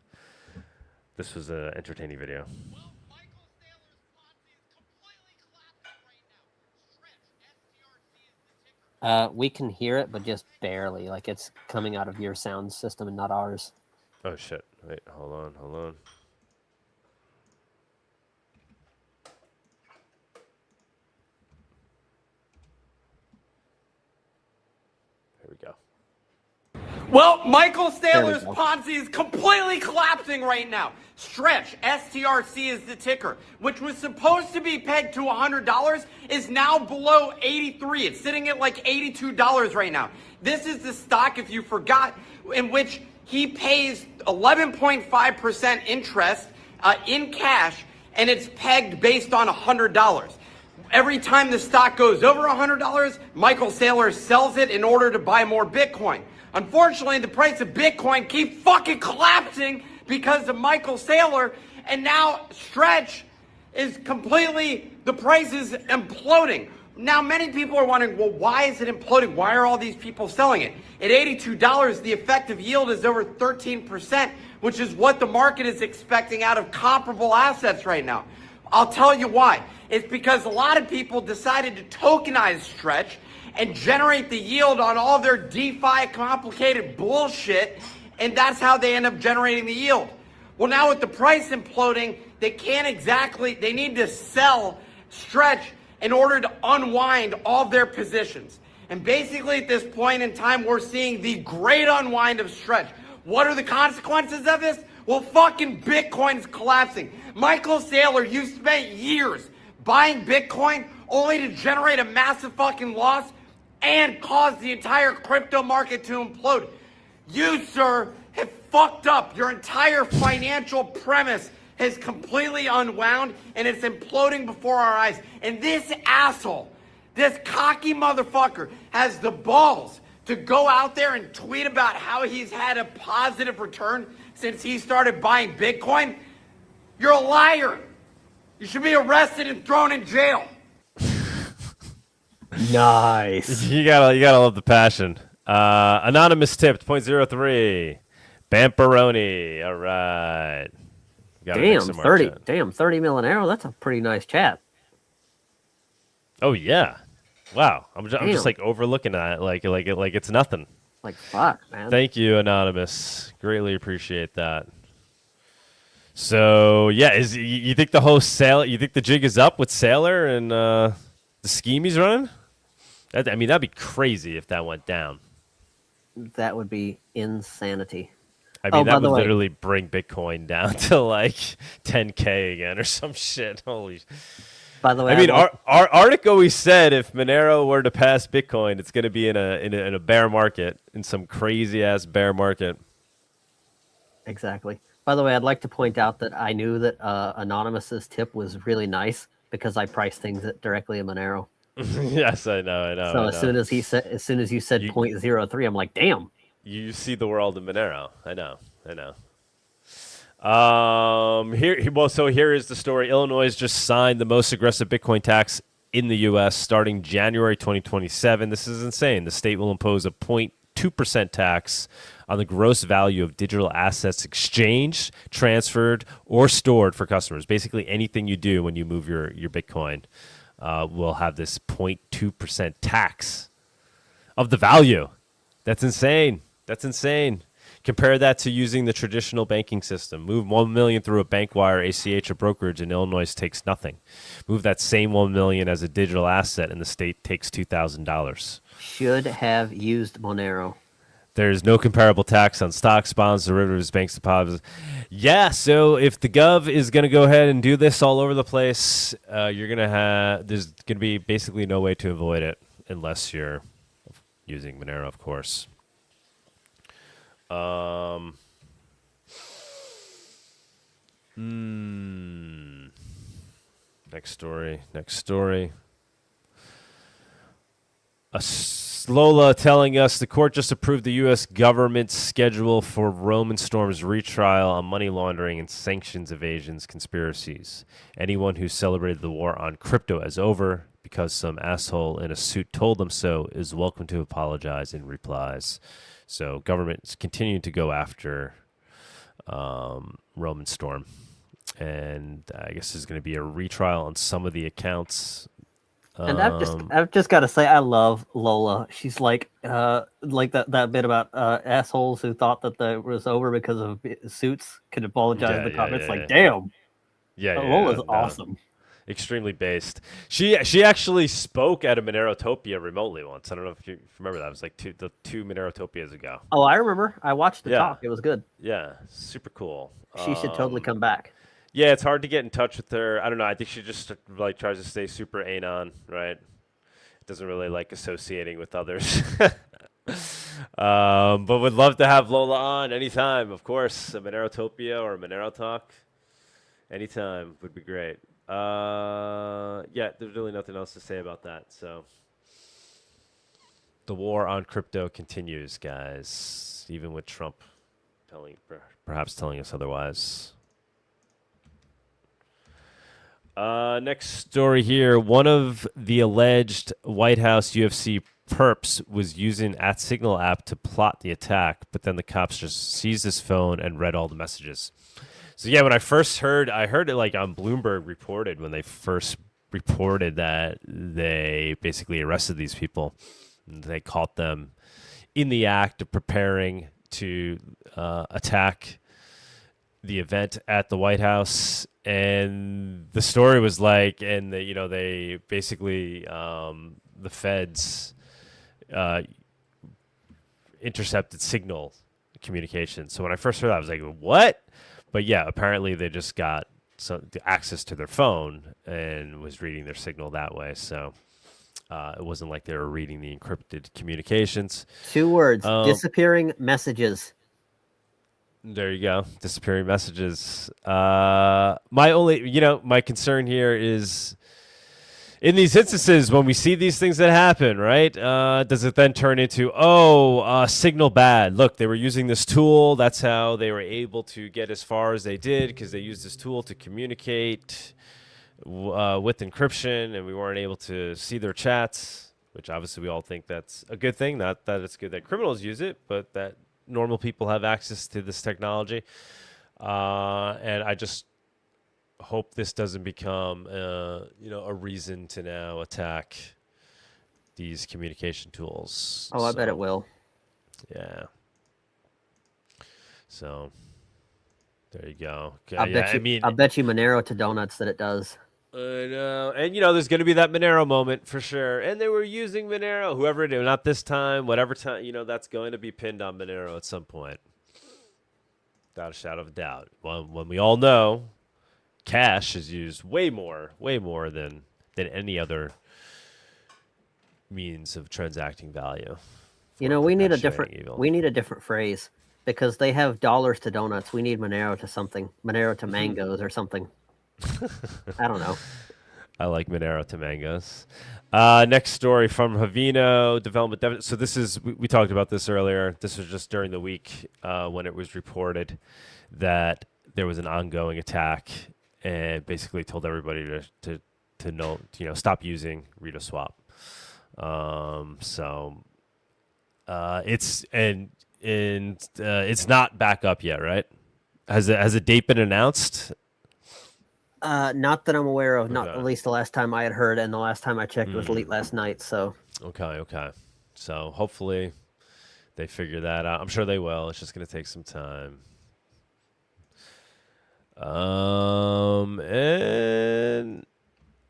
this was an entertaining video. Well, Michael Saylor's Ponzi is completely collapsing right now. STRC is the ticker. We can hear it, but just barely. Like, it's coming out of your sound system and not ours. Oh, shit. Wait, hold on. Here we go. Well, Michael Saylor's Ponzi is completely collapsing right now. Stretch, STRC is the ticker, which was supposed to be pegged to $100, is now below 83. It's sitting at like $82 right now. This is the stock, if you forgot, in which he pays 11.5% interest in cash, and it's pegged based on $100. Every time the stock goes over $100, Michael Saylor sells it in order to buy more Bitcoin. Unfortunately, the price of Bitcoin keeps fucking collapsing because of Michael Saylor, and now Stretch is completely, the price is imploding. Now, many people are wondering, well, why is it imploding? Why are all these people selling it? At $82, the effective yield is over 13%, which is what the market is expecting out of comparable assets right now. I'll tell you why. It's because a lot of people decided to tokenize Stretch and generate the yield on all their DeFi complicated bullshit, and that's how they end up generating the yield. Well, now with the price imploding, they need to sell Stretch in order to unwind all their positions. And basically at this point in time, we're seeing the great unwind of Stretch. What are the consequences of this? Well, fucking Bitcoin's collapsing. Michael Saylor, you spent years buying Bitcoin only to generate a massive fucking loss and cause the entire crypto market to implode. You, sir, have fucked up. Your entire financial premise has completely unwound, and it's imploding before our eyes. And this asshole, this cocky motherfucker, has the balls to go out there and tweet about how he's had a positive return since he started buying Bitcoin. You're a liar. You should be arrested and thrown in jail. Nice. You gotta love the passion. Anonymous tipped 0.03. Bamperoni. All right. Damn, 30 Monerotopia. That's a pretty nice chat. Oh yeah. Wow. I'm just like overlooking that like it's nothing. Like fuck, man. Thank you, Anonymous. Greatly appreciate that. So yeah, you think the whole you think the jig is up with Saylor and the scheme he's running? I mean, that'd be crazy if that went down. That would be insanity. I mean, that would literally bring Bitcoin down to like 10K again or some shit. Holy. By the way, I mean, our article, we said if Monero were to pass Bitcoin, it's going to be in a bear market, in some crazy ass bear market. Exactly. By the way, I'd like to point out that I knew that Anonymous's tip was really nice because I priced things directly in Monero. Yes, I know. So as soon as you said 0.03, I'm like, damn. You see the world in Monero. I know. Here is the story. Illinois just signed the most aggressive Bitcoin tax in the U.S. starting January 2027. This is insane. The state will impose a 0.2% tax on the gross value of digital assets exchanged, transferred, or stored for customers. Basically, anything you do when you move your Bitcoin will have this 0.2% tax of the value. That's insane. Compare that to using the traditional banking system. Move $1 million through a bank wire, ACH, or brokerage, and Illinois takes nothing. Move that same $1 million as a digital asset, and the state takes $2,000. Should have used Monero. There's no comparable tax on stocks, bonds, derivatives, banks, deposits. Yeah, so if the gov is going to go ahead and do this all over the place, there's going to be basically no way to avoid it unless you're using Monero, of course. Next story. Lola telling us the court just approved the U.S. government's schedule for Roman Storm's retrial on money laundering and sanctions evasions conspiracies. Anyone who celebrated the war on crypto as over because some asshole in a suit told them so is welcome to apologize in replies. So government is continuing to go after Roman Storm. And I guess there's going to be a retrial on some of the accounts. And I've just got to say, I love Lola. She's like that bit about assholes who thought that it was over because of suits could apologize in the comments. Damn. Lola's awesome. Extremely based. She actually spoke at a Monerotopia remotely once. I don't know if you remember that. It was like two Monerotopias ago. Oh, I remember. I watched the talk. It was good. Yeah, super cool. She should totally come back. Yeah, it's hard to get in touch with her. I don't know. I think she just like tries to stay super anon, right? Doesn't really like associating with others. But would love to have Lola on anytime, of course. A Monerotopia or a Monero Talk. Anytime would be great. Yeah, there's really nothing else to say about that. So the war on crypto continues, guys, even with Trump perhaps telling us otherwise. Next story here. One of the alleged White House UFC perps was using @Signal app to plot the attack, but then the cops just seized his phone and read all the messages. So yeah, when I first heard, I heard it like on Bloomberg reported when they first reported that they basically arrested these people. And they caught them in the act of preparing to attack the event at the White House. And the story was like, and they basically the feds intercepted Signal communication. So when I first heard that, I was like, what? But yeah, apparently they just got access to their phone and was reading their Signal that way. So it wasn't like they were reading the encrypted communications. 2 words, disappearing messages. There you go. Disappearing messages. My concern here is in these instances, when we see these things that happen, right? Does it then turn into, Signal bad? Look, they were using this tool. That's how they were able to get as far as they did because they used this tool to communicate with encryption, and we weren't able to see their chats, which obviously we all think that's a good thing. Not that it's good that criminals use it, but that normal people have access to this technology. And I just hope this doesn't become, a reason to now attack these communication tools. Oh, I bet it will. Yeah. So there you go. I bet you Monero to donuts that it does. I know. And, there's going to be that Monero moment for sure. And they were using Monero, whoever it is, not this time, whatever time, that's going to be pinned on Monero at some point. Without a shadow of a doubt. When we all know cash is used way more than any other means of transacting value. We need a different phrase because they have dollars to donuts. We need Monero to something, Monero to mangoes or something. I don't know. I like Monero to mangoes. Next story from Haveno Development. So this is, we talked about this earlier. This was just during the week when it was reported that there was an ongoing attack and basically told everybody to know, stop using RitoSwap. It's not back up yet, right? Has a date been announced? Not that I'm aware of. Not at least the last time I had heard, and the last time I checked was late last night. So okay. So hopefully they figure that out. I'm sure they will. It's just going to take some time. And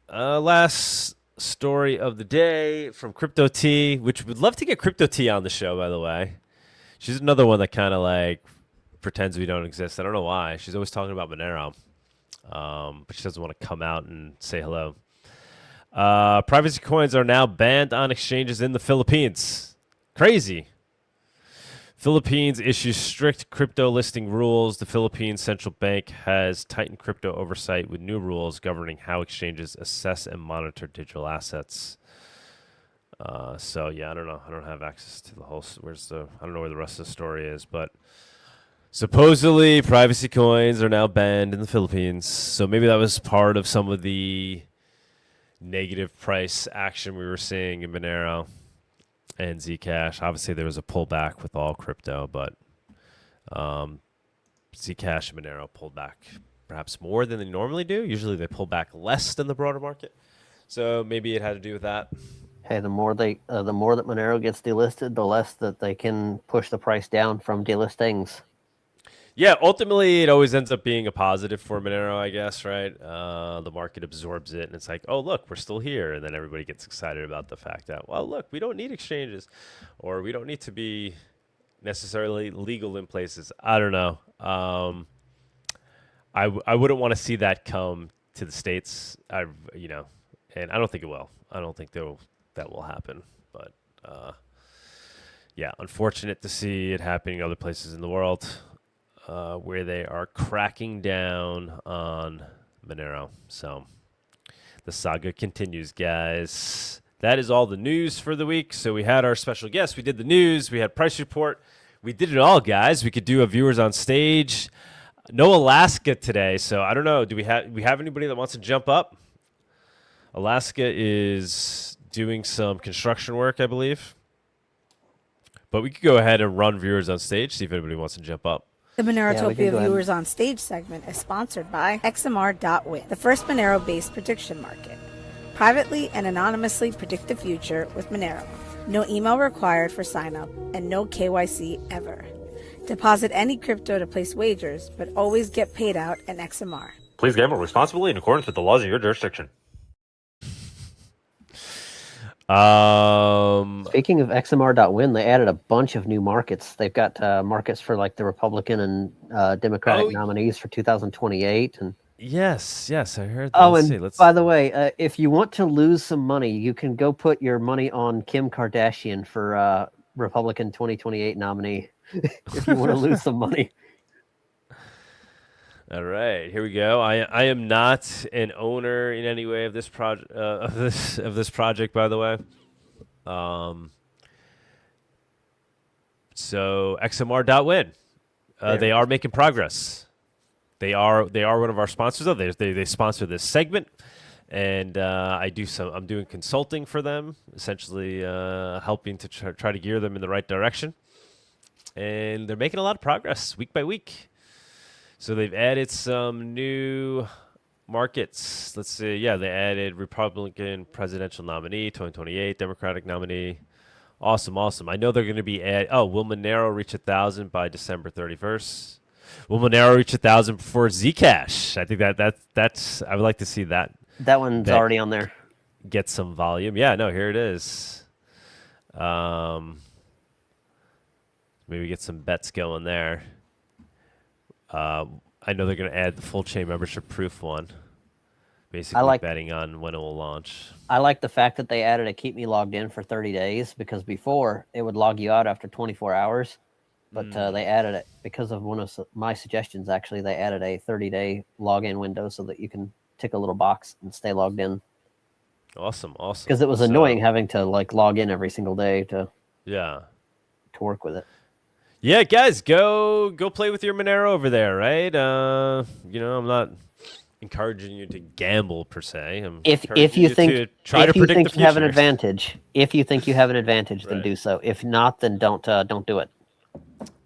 last story of the day from Crypto T, which would love to get Crypto T on the show, by the way. She's another one that kind of like pretends we don't exist. I don't know why. She's always talking about Monero. But she doesn't want to come out and say hello. Privacy coins are now banned on exchanges in the Philippines. Crazy. Philippines issues strict crypto listing rules. The Philippines Central Bank has tightened crypto oversight with new rules governing how exchanges assess and monitor digital assets. So yeah, I don't know. I don't have access to the whole. I don't know where the rest of the story is, but supposedly privacy coins are now banned in the Philippines. So maybe that was part of some of the negative price action we were seeing in Monero and Zcash. Obviously, there was a pullback with all crypto, but Zcash and Monero pulled back perhaps more than they normally do. Usually they pull back less than the broader market. So maybe it had to do with that. Hey, the more that Monero gets delisted, the less that they can push the price down from delistings. Yeah, ultimately, it always ends up being a positive for Monero, I guess, right? The market absorbs it, and it's like, oh, look, we're still here. And then everybody gets excited about the fact that, well, look, we don't need exchanges, or we don't need to be necessarily legal in places. I don't know. I wouldn't want to see that come to the States, and I don't think it will. I don't think that will happen. But yeah, unfortunate to see it happening in other places in the world where they are cracking down on Monero. So the saga continues, guys. That is all the news for the week. So we had our special guest. We did the news. We had price report. We did it all, guys. We could do a viewers on stage. No Alaska today, so I don't know. Do we have anybody that wants to jump up? Alaska is doing some construction work, I believe. But we could go ahead and run viewers on stage, see if anybody wants to jump up. The Monerotopia Viewers on Stage segment is sponsored by XMR.win, the first Monero-based prediction market. Privately and anonymously predict the future with Monero. No email required for sign-up and no KYC ever. Deposit any crypto to place wagers, but always get paid out in XMR. Please gamble responsibly in accordance with the laws of your jurisdiction. Speaking of XMR.win, they added a bunch of new markets. They've got markets for like the Republican and Democratic nominees for 2028. And yes, I heard that. Oh, and by the way, if you want to lose some money, you can go put your money on Kim Kardashian for Republican 2028 nominee. If you want to lose some money. All right, here we go. I am not an owner in any way of this project of this project, by the way. So XMR.win, they are making progress. They are one of our sponsors. Though they sponsor this segment, and I'm doing consulting for them, essentially helping to try to gear them in the right direction. And they're making a lot of progress week by week. So they've added some new markets. Let's see. Yeah, they added Republican presidential nominee, 2028, Democratic nominee. Awesome. I know they're going to be will Monero reach 1,000 by December 31st? Will Monero reach 1,000 before Zcash? I think that's I would like to see that. That one's already on there. Get some volume. Yeah, no, here it is. Maybe get some bets going there. I know they're going to add the full chain membership proof one. Basically betting on when it will launch. I like the fact that they added a keep me logged in for 30 days because before it would log you out after 24 hours. But they added it because of one of my suggestions. Actually, they added a 30-day login window so that you can tick a little box and stay logged in. Awesome. Because it was annoying having to log in every single day to work with it. Yeah, guys, go play with your Monero over there, right? I'm not encouraging you to gamble per se. If you think you have an advantage, then do so. If not, then don't do it.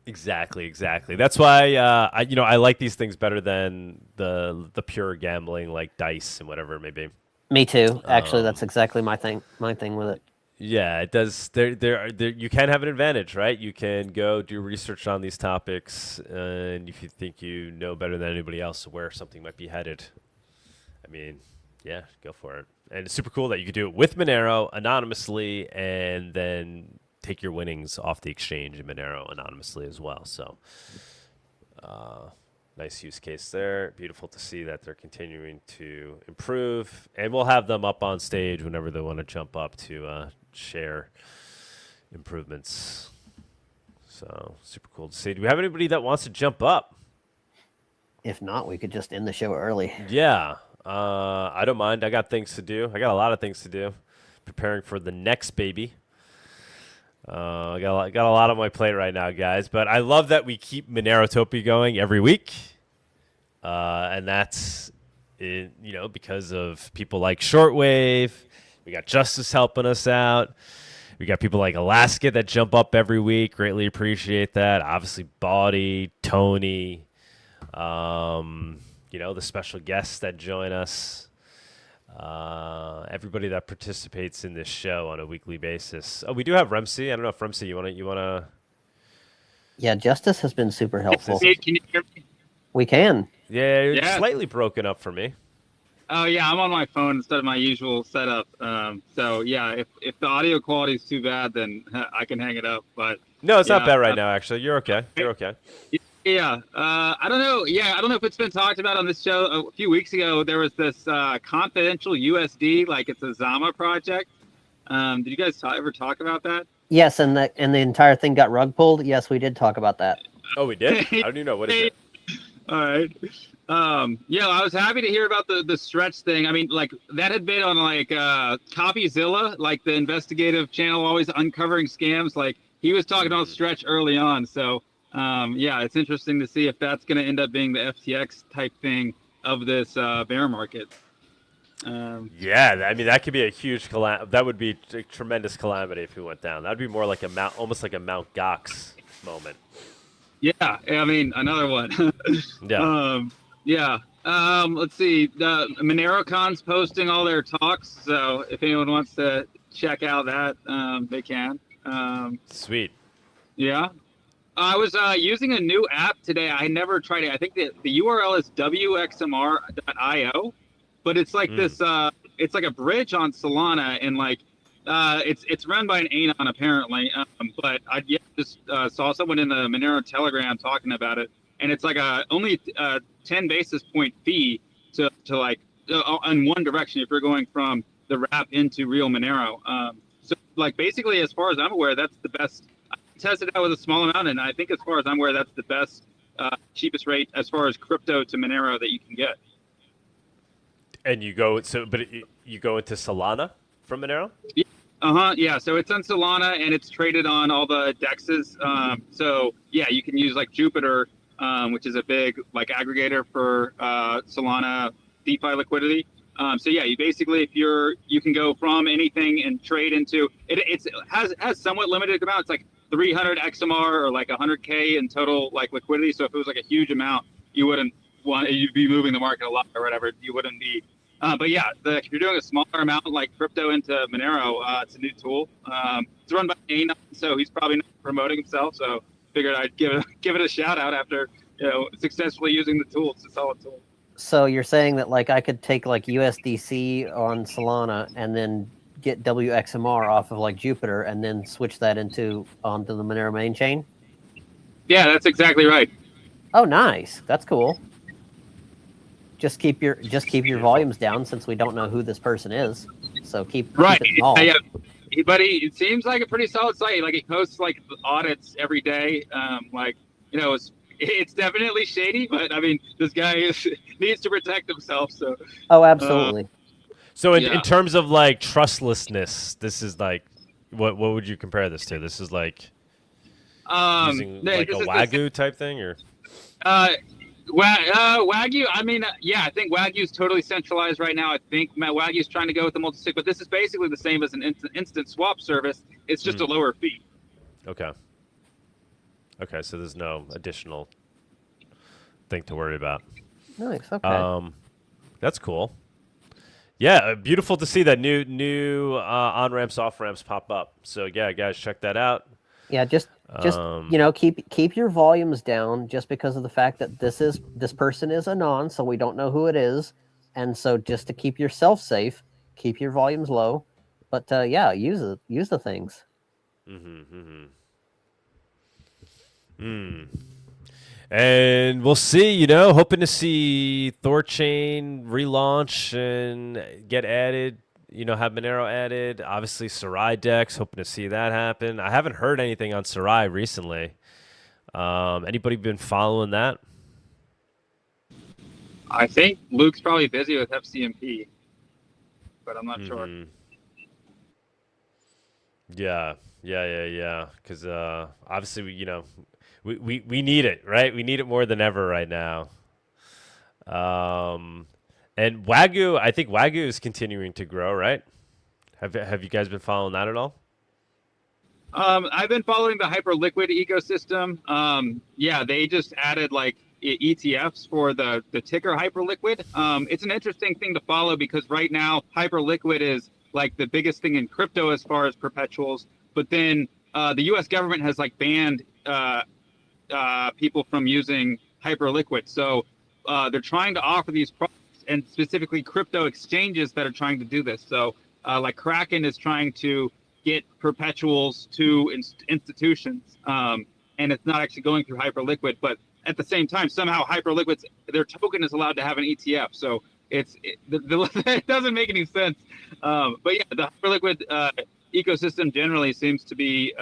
Exactly. That's why I like these things better than the pure gambling like dice and whatever it may be. Me too. Actually, that's exactly my thing with it. Yeah, it does. There, you can have an advantage, right? You can go do research on these topics, and if you think you know better than anybody else where something might be headed, I mean, yeah, go for it. And it's super cool that you could do it with Monero anonymously, and then take your winnings off the exchange in Monero anonymously as well. So, nice use case there. Beautiful to see that they're continuing to improve, and we'll have them up on stage whenever they want to jump up to share improvements. So super cool to see. Do we have anybody that wants to jump up? If not, we could just end the show early. Yeah, I don't mind. I got things to do. I got a lot of things to do. Preparing for the next baby. I got a lot on my plate right now, guys. But I love that we keep Monerotopia going every week, and that's because of people like Shortwave. We got Justice helping us out. We got people like Alaska that jump up every week. Greatly appreciate that. Obviously, Bawdy, Tony, the special guests that join us. Everybody that participates in this show on a weekly basis. Oh, we do have Remsey. I don't know if Remsey, you wanna. Yeah, Justice has been super helpful. Can you hear me? We can. Yeah, you're slightly broken up for me. Oh yeah, I'm on my phone instead of my usual setup. So yeah, if the audio quality is too bad, then I can hang it up. But no, it's not bad right now. Actually, you're okay. You're okay. Yeah, I don't know. Yeah, I don't know if it's been talked about on this show. A few weeks ago, there was this confidential USD, like it's a Zama project. Did you guys ever talk about that? Yes, and the entire thing got rug pulled. Yes, we did talk about that. Oh, we did? I don't even know. What is it? All right. Yeah, I was happy to hear about the stretch thing. I mean, like that had been on like Copyzilla, like the investigative channel always uncovering scams. Like he was talking about stretch early on. So yeah, it's interesting to see if that's going to end up being the FTX type thing of this bear market. Yeah, I mean that could be a huge that would be a tremendous calamity if we went down. That'd be more like almost like a Mount Gox moment. Yeah, I mean another one. Yeah. Yeah. Let's see. The MoneroCon's posting all their talks, so if anyone wants to check out that, they can. Sweet. Yeah. I was using a new app today. I never tried it. I think the URL is wxmr.io, but it's like this. It's like a bridge on Solana, and like it's run by an anon apparently. But I just saw someone in the Monero Telegram talking about it, and it's like only 10 basis point fee to like in one direction if you're going from the wrap into real Monero. So like basically, as far as I'm aware, that's the best. I tested it out with a small amount, and I think as far as I'm aware, that's the best, cheapest rate as far as crypto to Monero that you can get. And you go you go into Solana from Monero? Yeah. Yeah. So it's on Solana and it's traded on all the dexes. So yeah, you can use like Jupiter, which is a big like aggregator for Solana DeFi liquidity. So yeah, you basically you can go from anything and trade into it. It has somewhat limited amount. It's like 300 XMR or like 100K in total like liquidity. So if it was like a huge amount, you'd be moving the market a lot or whatever. You wouldn't be. But yeah, if you're doing a smaller amount like crypto into Monero, it's a new tool. It's run by Anon, so he's probably not promoting himself. So figured I'd give it a shout out after successfully using the tool. It's a solid tool. So you're saying that like I could take like USDC on Solana and then get WXMR off of like Jupiter and then switch that onto the Monero main chain? Yeah, that's exactly right. Oh, nice. That's cool. Just keep your volumes down since we don't know who this person is. So keep it small. Yeah. But it seems like a pretty solid site. Like he posts like audits every day. It's definitely shady, but I mean, this guy needs to protect himself. So. Oh, absolutely. So in terms of like trustlessness, this is like, what would you compare this to? This is like using like a Wagyu type thing, or? Wagyu. I mean, I think Wagyu is totally centralized right now. I think Wagyu is trying to go with the multi-sig, but this is basically the same as an instant swap service. It's just a lower fee. Okay. Okay, so there's no additional thing to worry about. Nice. Okay. That's cool. Yeah, beautiful to see that new on ramps, off ramps pop up. So yeah, guys, check that out. Yeah, just keep your volumes down just because of the fact that this person is anon, so we don't know who it is, and so just to keep yourself safe, keep your volumes low. But use the things. And we'll see, hoping to see Thorchain relaunch and get added, have Monero added. Obviously, Sarai Dex, hoping to see that happen. I haven't heard anything on Sarai recently. Anybody been following that? I think Luke's probably busy with FCMP, but I'm not sure. Yeah. Because obviously, we need it, right? We need it more than ever right now. And Wagyu, I think Wagyu is continuing to grow, right? Have you guys been following that at all? I've been following the Hyperliquid ecosystem. They just added like ETFs for the ticker Hyperliquid. It's an interesting thing to follow because right now Hyperliquid is like the biggest thing in crypto as far as perpetuals. But then the U.S. government has like banned people from using Hyperliquid. So they're trying to offer these products, and specifically crypto exchanges that are trying to do this. So like Kraken is trying to get perpetuals to institutions, and it's not actually going through Hyperliquid. But at the same time, somehow Hyperliquid's their token is allowed to have an ETF. So it doesn't make any sense. But yeah, the Hyperliquid ecosystem generally seems to be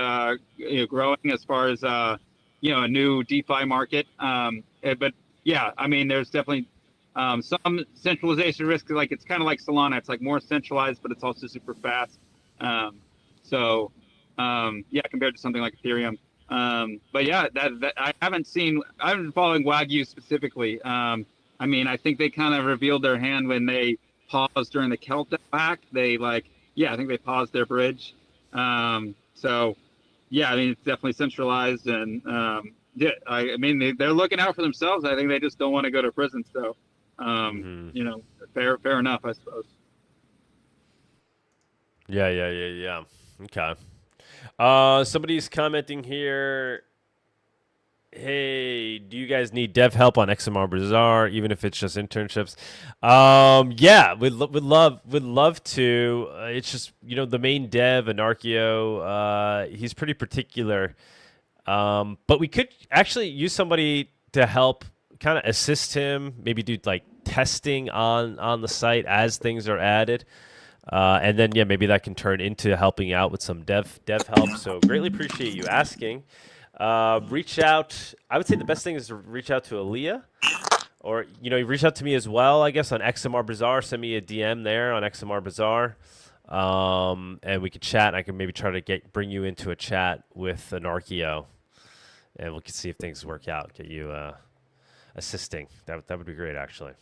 growing as far as a new DeFi market. But yeah, I mean, there's definitely some centralization risk. Like it's kind of like Solana. It's like more centralized, but it's also super fast. Yeah, compared to something like Ethereum. But yeah, that I haven't been following Wagyu specifically. I mean, I think they kind of revealed their hand when they paused during the Kelp hack. I think they paused their bridge. So yeah, I mean, it's definitely centralized, and I mean, they're looking out for themselves. I think they just don't want to go to prison. So, fair enough, I suppose. Yeah. Okay. Somebody's commenting here. Hey, do you guys need dev help on XMR Bazaar, even if it's just internships? Yeah, we'd love to. It's just, the main dev, Anarchio, he's pretty particular. But we could actually use somebody to help kind of assist him, maybe do like testing on the site as things are added. And then, maybe that can turn into helping out with some dev help. So greatly appreciate you asking. Reach out. I would say the best thing is to reach out to Aaliyah, or reach out to me as well. I guess on XMR Bazaar, send me a DM there on XMR Bazaar, and we could chat. And I can maybe try to bring you into a chat with Anarchio, and we can see if things work out. Get you assisting. That would be great, actually.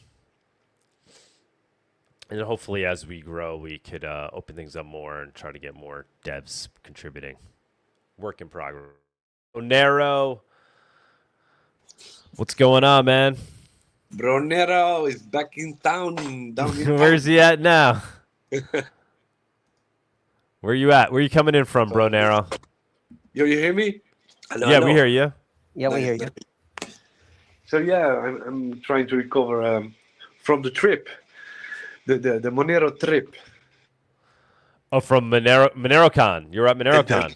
And then hopefully, as we grow, we could open things up more and try to get more devs contributing. Work in progress. Monero, what's going on, man? Monero is back in town. Where's he at now? Where you at? Where you coming in from, Monero? Yo, you hear me? I know. We hear you. Yeah, we hear you. So yeah, I'm trying to recover from the trip, the Monero trip. Oh, from MoneroCon. You're at MoneroCon.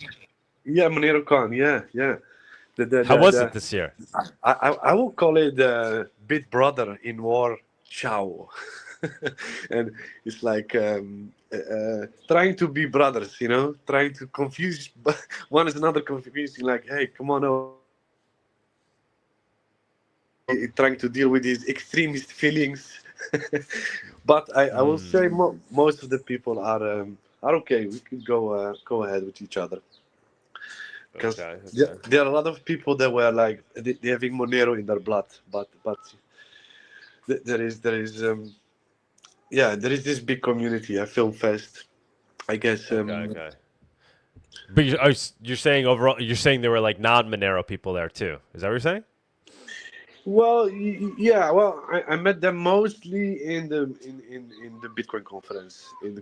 Yeah, MoneroCon. Yeah. How was it this year? I will call it Bit Brother in War Ciao. And it's like trying to be brothers, trying to confuse one is another, confusing, like, hey, come on, trying to deal with these extremist feelings. But I will say most of the people are okay. We could go ahead with each other. Because there are a lot of people that were like they having Monero in their blood, but there is there is this big community, a film fest, I guess. Okay. But you're saying overall, there were like non-Monero people there too. Is that what you're saying? Well, yeah. Well, I met them mostly in the Bitcoin conference in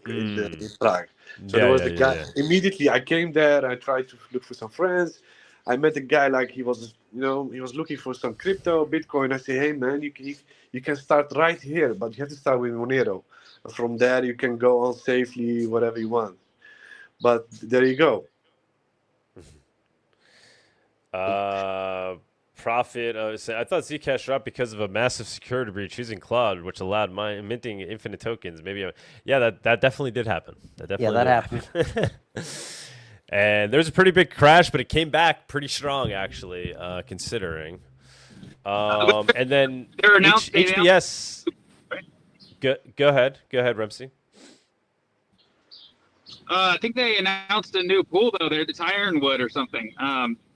Prague. So there was the guy. Yeah. Immediately, I came there. I tried to look for some friends. I met a guy like he was looking for some crypto, Bitcoin. I say, hey man, you can start right here, but you have to start with Monero. From there, you can go on safely, whatever you want. But there you go. Profit. I thought Zcash dropped because of a massive security breach using Claude, which allowed minting infinite tokens. Maybe, that definitely did happen. That happened. And there's a pretty big crash, but it came back pretty strong, actually, considering. And then HBS. Go ahead, Remsey. I think they announced a new pool though. It's Ironwood or something.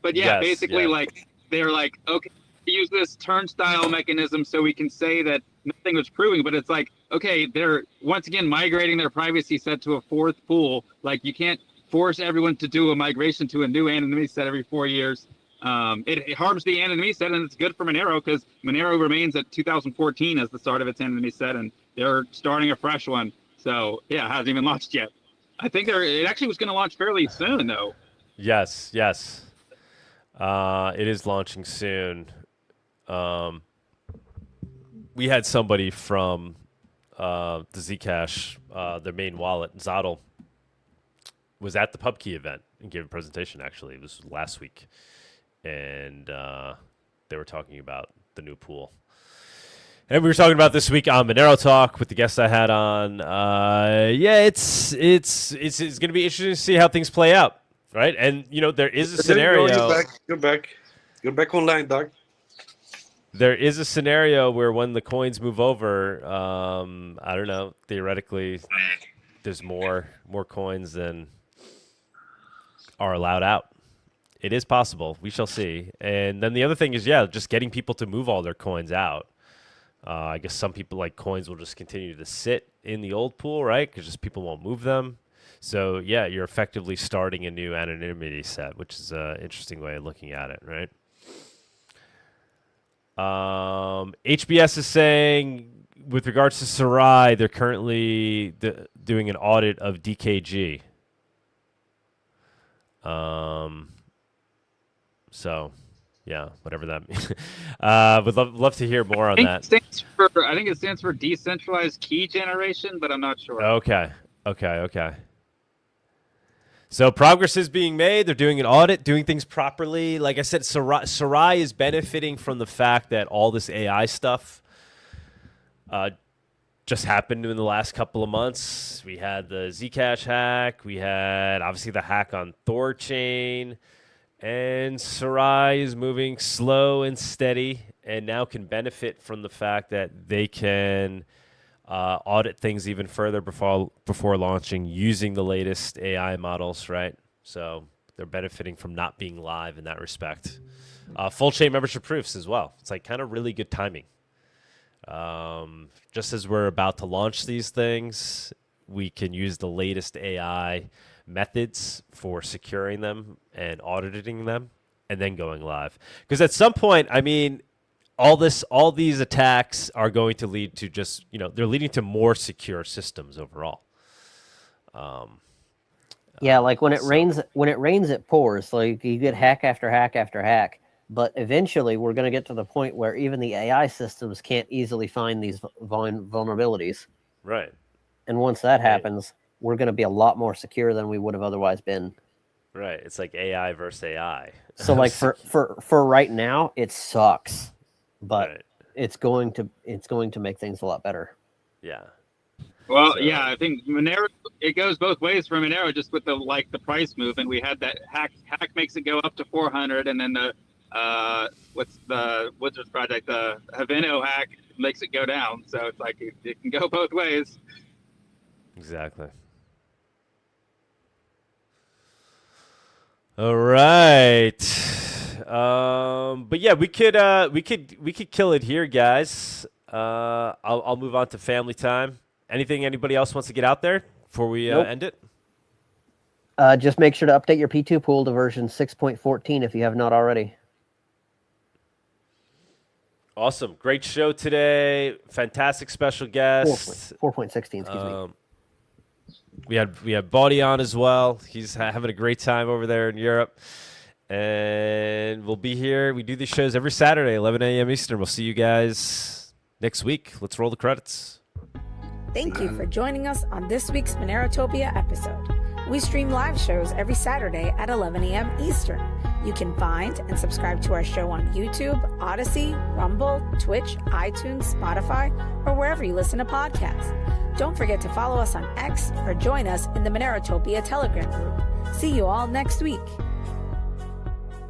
But basically, like. They're like, okay, use this turnstile mechanism so we can say that nothing was proving, but it's like, okay, they're once again migrating their privacy set to a fourth pool. Like you can't force everyone to do a migration to a new anonymity set every 4 years. It harms the anonymity set, and it's good for Monero because Monero remains at 2014 as the start of its anonymity set, and they're starting a fresh one. So yeah, it hasn't even launched yet. I think it actually was going to launch fairly soon though. Yes. It is launching soon. We had somebody from the Zcash, their main wallet, Zottle, was at the PubKey event and gave a presentation, actually. It was last week. And they were talking about the new pool. And we were talking about this week on Monero Talk with the guests I had on. It's going to be interesting to see how things play out, right? And there is a scenario. You're back online, Doc. There is a scenario where when the coins move over, I don't know. Theoretically, there's more coins than are allowed out. It is possible. We shall see. And then the other thing is, just getting people to move all their coins out. I guess some people like coins will just continue to sit in the old pool, right? Because just people won't move them. So, you're effectively starting a new anonymity set, which is an interesting way of looking at it, right? HBS is saying, with regards to Sarai, they're currently doing an audit of DKG. So, whatever that means. Would love to hear more on that. I think it stands for decentralized key generation, but I'm not sure. Okay. So progress is being made. They're doing an audit, doing things properly. Like I said, Sarai is benefiting from the fact that all this AI stuff just happened in the last couple of months. We had the Zcash hack. We had, obviously, the hack on Thorchain. And Sarai is moving slow and steady and now can benefit from the fact that they can audit things even further before launching using the latest AI models, right? So they're benefiting from not being live in that respect. Full chain membership proofs as well. It's like kind of really good timing. Just as we're about to launch these things, we can use the latest AI methods for securing them and auditing them and then going live. Because at some point, I mean, all these attacks are going to lead to just, they're leading to more secure systems overall. Like when it rains, it pours. Like you get hack after hack after hack. But eventually we're going to get to the point where even the AI systems can't easily find these vulnerabilities. Right. And once that happens, we're going to be a lot more secure than we would have otherwise been. Right. It's like AI versus AI. So like for right now, it sucks, but it's going to make things a lot better. Yeah. Well, I think Monero, it goes both ways for Monero, just with the price move. And we had that hack makes it go up to 400. And then the, what's the Wizards project? The Haveno hack makes it go down. So it's like, it can go both ways. Exactly. All right. But we could kill it here, guys. I'll move on to family time. Anything anybody else wants to get out there before we end it? Just make sure to update your P2 pool to version 6.14 if you have not already. Awesome. Great show today. Fantastic special guest. 4.16, excuse me. We had Bawdyan as well. He's having a great time over there in Europe. And we'll be here. We do these shows every Saturday, 11 a.m. Eastern. We'll see you guys next week. Let's roll the credits. Thank you for joining us on this week's Monerotopia episode. We stream live shows every Saturday at 11 a.m. Eastern. You can find and subscribe to our show on YouTube, Odyssey, Rumble, Twitch, iTunes, Spotify, or wherever you listen to podcasts. Don't forget to follow us on X or join us in the Monerotopia Telegram group. See you all next week.